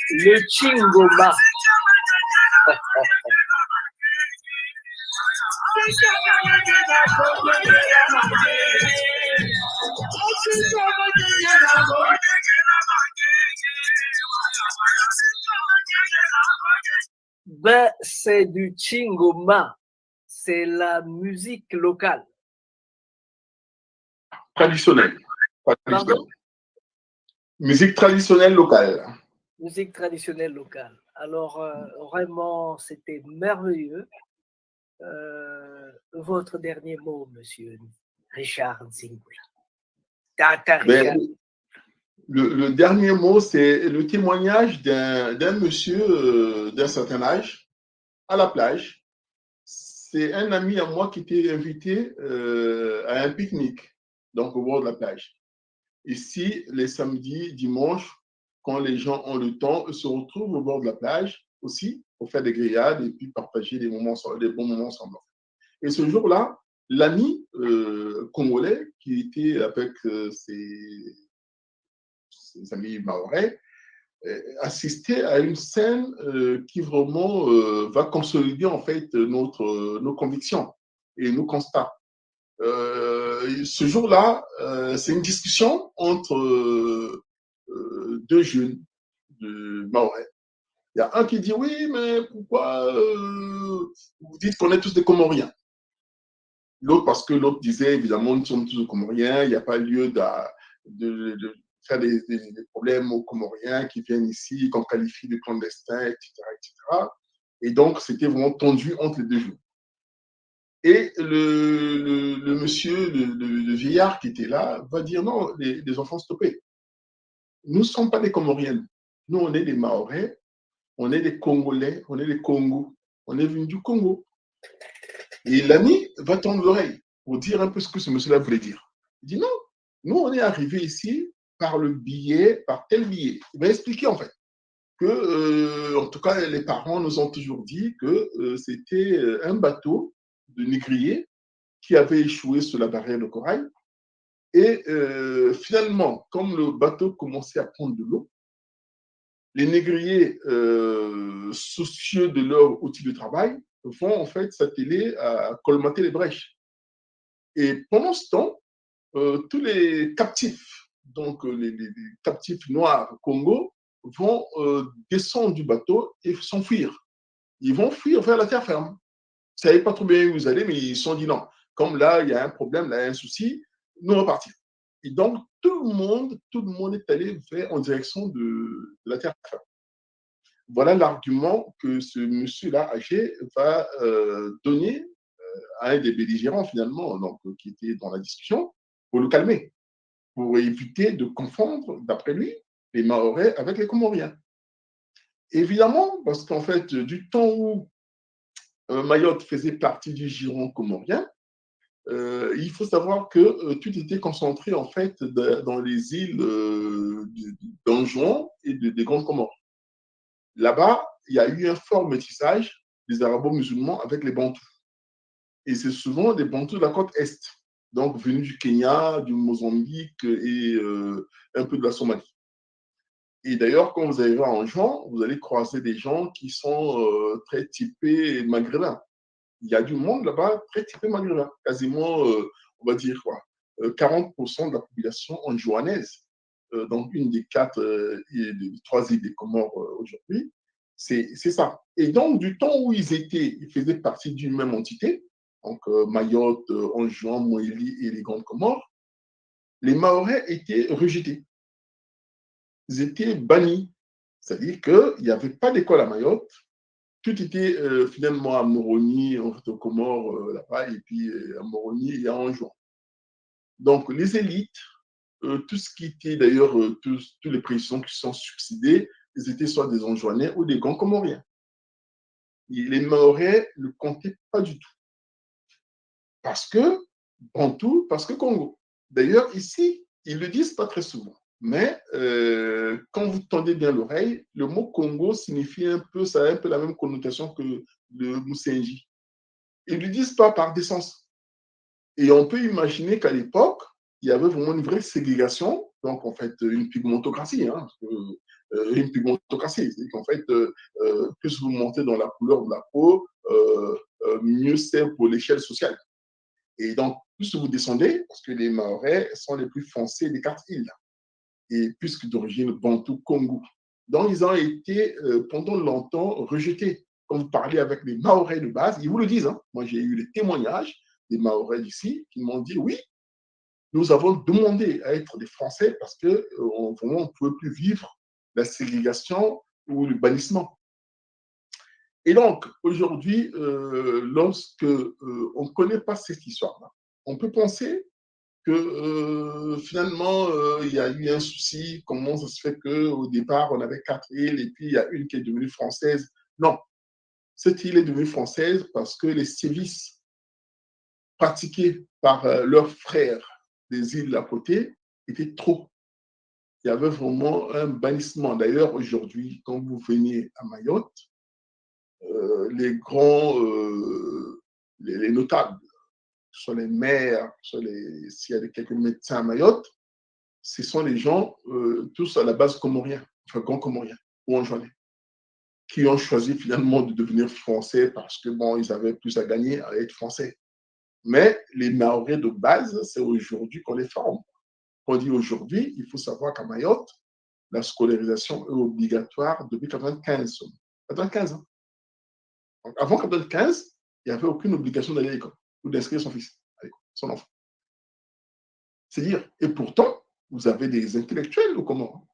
Le Chingoma. Ben, c'est du Chingoma. C'est la musique locale. Traditionnelle. Pardon? Musique traditionnelle locale. Musique traditionnelle locale. Alors, vraiment, c'était merveilleux. Votre dernier mot, monsieur Richard Nzingula. Ben, le dernier mot, c'est le témoignage d'un monsieur d'un certain âge à la plage. C'est un ami à moi qui était invité à un pique-nique, donc au bord de la plage. Ici, les samedis, dimanches, quand les gens ont le temps, ils se retrouvent au bord de la plage aussi pour faire des grillades et puis partager des bons moments ensemble. Et ce jour-là, l'ami congolais qui était avec ses amis mahorais assistait à une scène qui vraiment va consolider en fait nos convictions et nos constats. Ce jour-là, c'est une discussion entre deux jeunes de Mahorais. Il y a un qui dit oui, mais pourquoi vous dites qu'on est tous des Comoriens? L'autre, parce que l'autre disait évidemment, nous sommes tous des Comoriens, il n'y a pas lieu de faire des problèmes aux Comoriens qui viennent ici, qu'on qualifie de clandestins, etc., etc. Et donc, c'était vraiment tendu entre les deux jeunes. Et le monsieur, le vieillard qui était là, va dire non, les enfants, stoppés. Nous ne sommes pas des Comoriens. Nous, on est des Mahorais, on est des Congolais, on est des Congos. On est venus du Congo. Et l'ami va tendre l'oreille pour dire un peu ce que ce monsieur-là voulait dire. Il dit non, nous, on est arrivés ici par le billet, par tel billet. Il va expliquer en fait que, en tout cas, les parents nous ont toujours dit que c'était un bateau de négriers qui avait échoué sur la barrière de corail. Et finalement, comme le bateau commençait à prendre de l'eau, les négriers, soucieux de leur outil de travail, vont en fait s'atteler à colmater les brèches. Et pendant ce temps, tous les captifs, donc les captifs noirs Congo, vont descendre du bateau et s'enfuir. Ils vont fuir vers la terre ferme. Ils ne savaient pas trop bien où vous allez, mais ils se sont dit non. Comme là, il y a un problème, là, il y a un souci, nous on va partir. Et donc, tout le monde est allé en direction de la terre ferme. Voilà l'argument que ce monsieur-là, âgé, va donner à un des belligérants, finalement, donc, qui était dans la discussion, pour le calmer, pour éviter de confondre, d'après lui, les Mahorais avec les Comoriens. Évidemment, parce qu'en fait, du temps où Mayotte faisait partie du giron comorien, il faut savoir que tout était concentré en fait dans les îles d'Anjouan et des Grandes Comores. Là-bas, il y a eu un fort métissage des arabo-musulmans avec les Bantous. Et c'est souvent des Bantous de la côte Est, donc venus du Kenya, du Mozambique et un peu de la Somalie. Et d'ailleurs, quand vous arrivez à Anjouan, vous allez croiser des gens qui sont très typés maghrébins. Il y a du monde là-bas très typé maghrébin, quasiment, on va dire quoi, 40% de la population anjouanaise, donc une des trois îles des Comores aujourd'hui, c'est ça. Et donc, du temps où ils faisaient partie d'une même entité, donc Mayotte, Anjouan, Moélie et les Grandes Comores, les Mahorais étaient rejetés. Ils étaient bannis. C'est-à-dire qu'il n'y avait pas d'école à Mayotte, tout était finalement à Moroni, en fait, aux Comores, là-bas, et puis à Moroni et à Anjouan. Donc, les élites, tout ce qui était d'ailleurs, tous les présidents qui sont succédés, ils étaient soit des Anjouanais ou des Grands Comoriens. Et les Mahorais ne comptaient pas du tout. Parce que Bantou, parce que Congo. D'ailleurs, ici, ils ne le disent pas très souvent. Mais quand vous tendez bien l'oreille, le mot Congo signifie ça a un peu la même connotation que le Moussenji. Ils ne le disent pas par décence. Et on peut imaginer qu'à l'époque, il y avait vraiment une vraie ségrégation, donc en fait une pigmentocratie. Une pigmentocratie, c'est qu'en fait, plus vous montez dans la couleur de la peau, mieux c'est pour l'échelle sociale. Et donc, plus vous descendez, parce que les Mahorais sont les plus foncés des 4 îles, et puisque d'origine Bantou Congo. Donc, ils ont été pendant longtemps rejetés. Quand vous parlez avec les Mahorais de base, ils vous le disent. Hein. Moi, j'ai eu les témoignages des Mahorais d'ici qui m'ont dit oui, nous avons demandé à être des Français parce que vraiment, on ne pouvait plus vivre la ségrégation ou le bannissement. Et donc, aujourd'hui, lorsque on ne connaît pas cette histoire-là, on peut penser que finalement, il y a eu un souci. Comment ça se fait qu'au départ, on avait 4 îles et puis il y a une qui est devenue française? Non, cette île est devenue française parce que les sévices pratiqués par leurs frères des îles à côté étaient trop. Il y avait vraiment un bannissement. D'ailleurs, aujourd'hui, quand vous venez à Mayotte, les grands, les notables, que ce soit les maires, s'il y a quelques médecins à Mayotte, ce sont les gens tous à la base comoriens, enfin grands comoriens ou anjouanais, qui ont choisi finalement de devenir français parce que bon, ils avaient plus à gagner à être français. Mais les Mahorais de base, c'est aujourd'hui qu'on les forme. On dit aujourd'hui, il faut savoir qu'à Mayotte, la scolarisation est obligatoire depuis 1995. 1995. Hein. Donc, avant 1995, il n'y avait aucune obligation d'aller à l'école ou d'inscrire son fils à l'école, son enfant. C'est dire, et pourtant, vous avez des intellectuels aux Comores.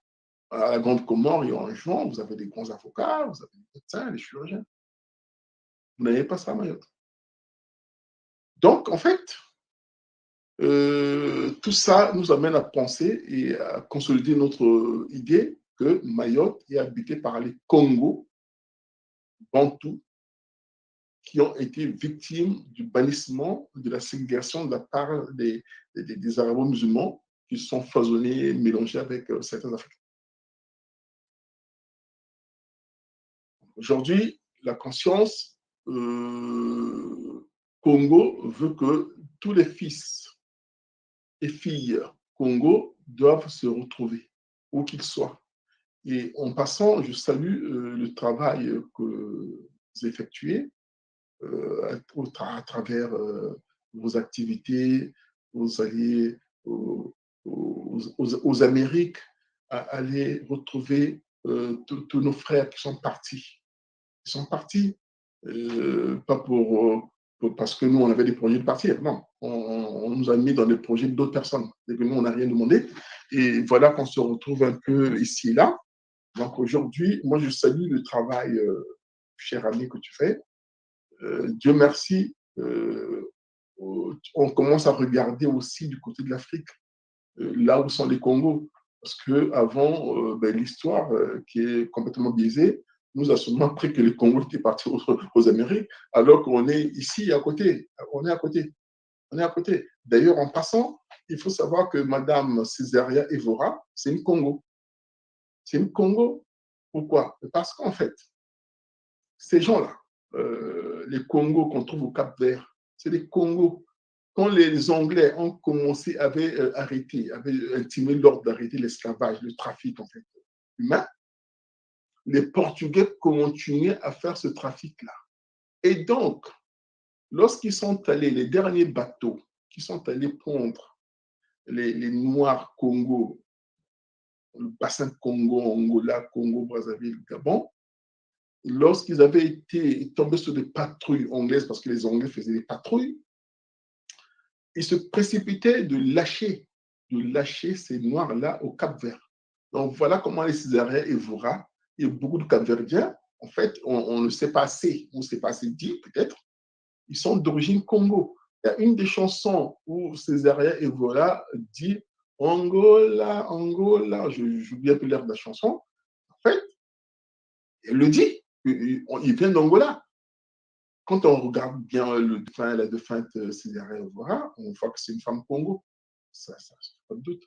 À la Grande Comore et en juin, vous avez des grands avocats, vous avez des médecins, des chirurgiens. Vous n'avez pas ça à Mayotte. Donc, en fait, tout ça nous amène à penser et à consolider notre idée que Mayotte est habité par les Congos, Bantous, qui ont été victimes du bannissement, de la ségrégation de la part des arabo-musulmans qui sont foisonnés, mélangés avec certains Africains. Aujourd'hui, la conscience Congo veut que tous les fils et filles Congo doivent se retrouver, où qu'ils soient. Et en passant, je salue le travail que vous effectuez à travers vos activités, vous allez aux Amériques, à aller retrouver tous nos frères qui sont partis. Ils sont partis, pas parce que nous, on avait des projets de partir. Non, on nous a mis dans des projets d'autres personnes. Et que nous, on n'a rien demandé. Et voilà qu'on se retrouve un peu ici et là. Donc aujourd'hui, moi, je salue le travail, cher ami, que tu fais. Dieu merci, on commence à regarder aussi du côté de l'Afrique, là où sont les Congos. Parce qu'avant, l'histoire qui est complètement biaisée, nous a seulement appris que les Congos étaient partis aux Amériques, alors qu'on est ici à côté. On est à côté. On est à côté. D'ailleurs, en passant, il faut savoir que Madame Césaria Evora, c'est une Congo. C'est une Congo. Pourquoi? Parce qu'en fait, ces gens-là, les Congos qu'on trouve au Cap-Vert, c'est des Congos. Quand les Anglais ont commencé, avaient arrêté, avaient intimé l'ordre d'arrêter l'esclavage, le trafic en fait, humain, les Portugais continuaient à faire ce trafic-là. Et donc, lorsqu'ils sont allés, les derniers bateaux qui sont allés prendre les Noirs Congo, le bassin Congo, Angola, Congo, Brazzaville, Gabon, lorsqu'ils avaient été tombés sur des patrouilles anglaises, parce que les Anglais faisaient des patrouilles, ils se précipitaient de lâcher ces Noirs-là au Cap-Vert. Donc voilà comment les Césariens Evora et beaucoup de Cap-Verdiens, en fait, on ne sait pas assez, on ne sait pas assez dit peut-être, ils sont d'origine Congo. Il y a une des chansons où Césarien Evora dit Angola, Angola, j'oublie un peu l'air de la chanson. En fait, il le dit, il vient d'Angola. Quand on regarde bien la défunte Césarien Evora, on voit que c'est une femme Congo. Ça pas de doute.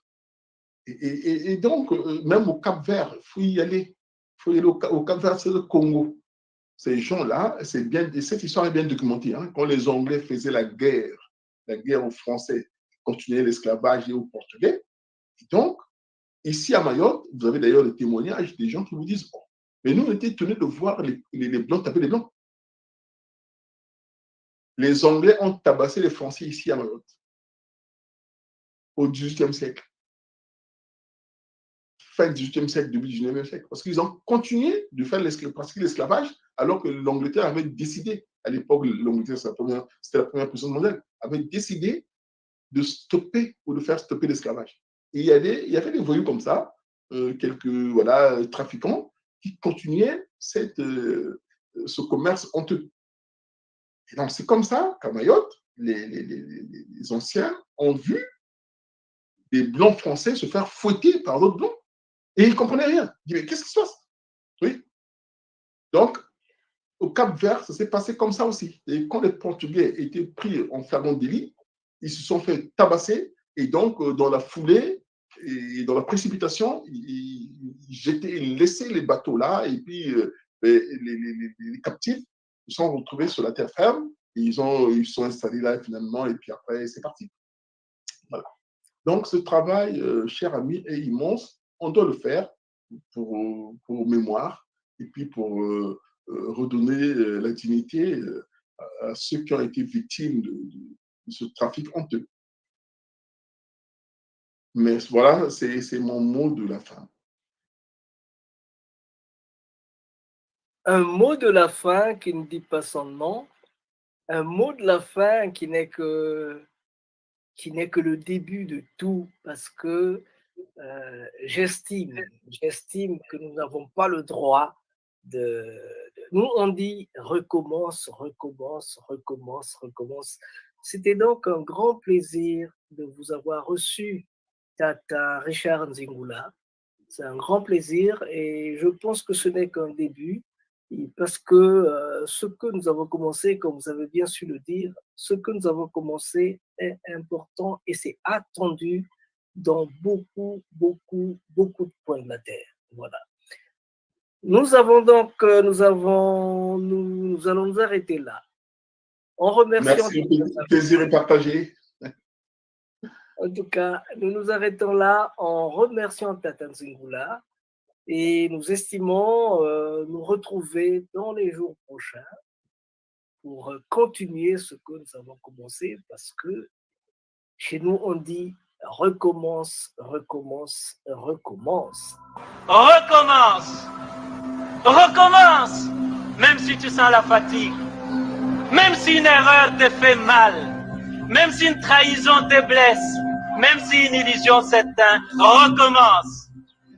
Et donc, même au Cap-Vert, il faut y aller. Il faut y aller au Cap-Vert, c'est le Congo. Ces gens-là, cette histoire est bien documentée. Hein. Quand les Anglais faisaient la guerre aux Français, continuaient l'esclavage et aux Portugais. Et donc, ici à Mayotte, vous avez d'ailleurs des témoignages des gens qui vous disent bon, mais nous, on était tenus de voir les Blancs taper les Blancs. Les Anglais ont tabassé les Français ici à Mayotte au XVIIIe siècle. Fin du XVIIIe siècle, début du XIXe siècle. Parce qu'ils ont continué de faire l'esclavage alors que l'Angleterre avait décidé, à l'époque, l'Angleterre, c'était la première puissance mondiale, avait décidé de stopper ou de faire stopper l'esclavage. Et il y avait des voyous comme ça, quelques trafiquants, qui continuaient ce commerce honteux. Et donc, c'est comme ça qu'à Mayotte, les anciens ont vu des Blancs français se faire fouetter par d'autres Blancs. Et ils ne comprenaient rien. Ils disaient, mais qu'est-ce qui se passe? Oui. Donc, au Cap-Vert, ça s'est passé comme ça aussi. Et quand les Portugais étaient pris en flagrant délit, ils se sont fait tabasser. Et donc, dans la foulée et dans la précipitation, ils laissaient les bateaux là. Et puis, les captifs se sont retrouvés sur la terre ferme. Et ils sont installés là finalement. Et puis après, c'est parti. Voilà. Donc, ce travail, cher ami, est immense. On doit le faire pour mémoire et puis pour redonner la dignité à ceux qui ont été victimes de ce trafic honteux. Mais voilà, c'est mon mot de la fin. un mot de la fin qui ne dit pas son nom, un mot de la fin qui n'est que le début de tout, parce que j'estime que nous n'avons pas le droit Nous, on dit recommence, recommence, recommence, recommence. C'était donc un grand plaisir de vous avoir reçu, Tata Richard Nzingula. C'est un grand plaisir et je pense que ce n'est qu'un début parce que ce que nous avons commencé, comme vous avez bien su le dire, ce que nous avons commencé est important et c'est attendu dans beaucoup, beaucoup, beaucoup de points de la Terre. Voilà. Nous allons nous arrêter là. En remerciant. Merci, le plaisir est partagé. En tout cas, nous nous arrêtons là en remerciant Tata Nzingula et nous estimons nous retrouver dans les jours prochains pour continuer ce que nous avons commencé parce que chez nous, on dit recommence, recommence, recommence. Recommence. Recommence. Même si tu sens la fatigue. Même si une erreur te fait mal. Même si une trahison te blesse. Même si une illusion s'éteint. Recommence.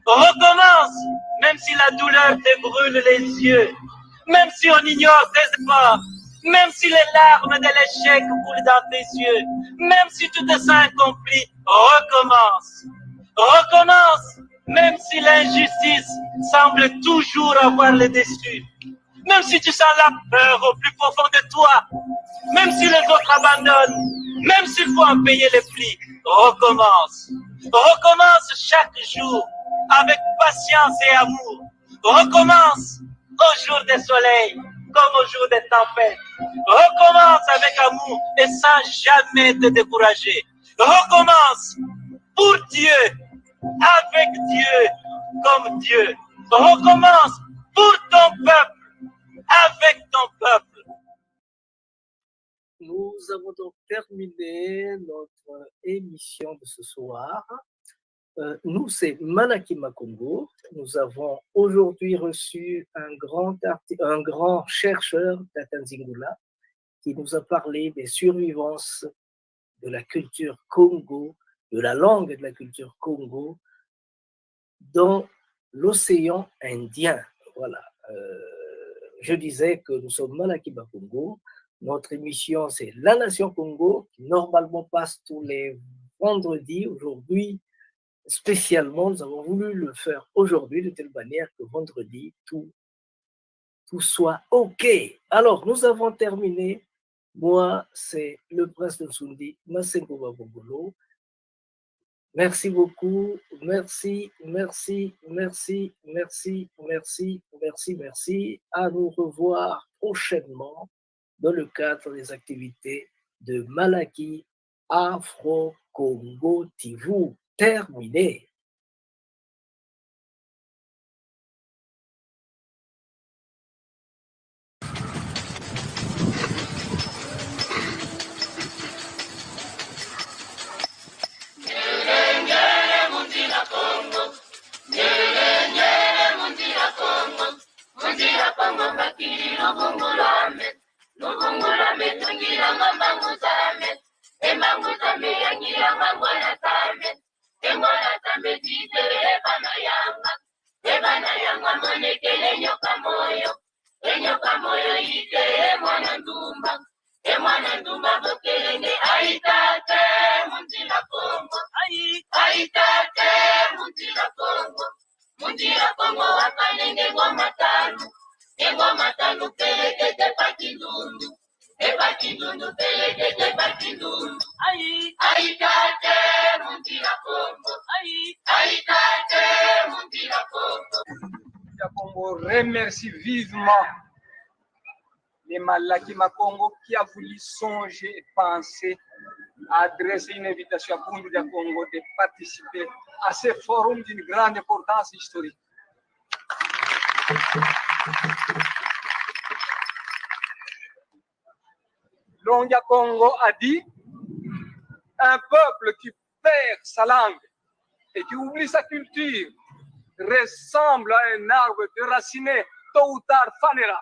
Recommence. Même si la douleur te brûle les yeux. Même si on ignore tes efforts. Même si les larmes de l'échec coulent dans tes yeux. Même si tu te sens incompris. Recommence. Recommence. Même si l'injustice semble toujours avoir le dessus. Même si tu sens la peur au plus profond de toi. Même si les autres abandonnent. Même s'il faut en payer les prix. Recommence. Recommence chaque jour avec patience et amour. Recommence au jour des soleils comme au jour des tempêtes. Recommence avec amour et sans jamais te décourager. Recommence pour Dieu, avec Dieu, comme Dieu. Recommence pour ton peuple, avec ton peuple. Nous avons donc terminé notre émission de ce soir. Nous, c'est Malaki Makongo. Nous avons aujourd'hui reçu un grand chercheur, Tata Nzingula, qui nous a parlé des survivances de la culture Congo, de la langue de la culture Congo, dans l'océan Indien. Voilà. Je disais que nous sommes Malaki Makongo. Notre émission, c'est La Nation Congo, qui normalement passe tous les vendredis. Aujourd'hui, spécialement, nous avons voulu le faire aujourd'hui de telle manière que vendredi, tout soit OK. Alors, nous avons terminé. Moi, c'est le prince de Nsundi, Masengo Babongolo. Merci beaucoup. Merci, merci, merci, merci, merci, merci, merci. À nous revoir prochainement dans le cadre des activités de Malaki Afro-Congo TV. Terminé. Remercie vivement les Malaki Makongo qui a voulu songer et penser à adresser une invitation à Bundu de Congo de participer à ce forum d'une grande importance historique. Longia Congo a dit un peuple qui perd sa langue et qui oublie sa culture ressemble à un arbre déraciné tôt ou tard fanera.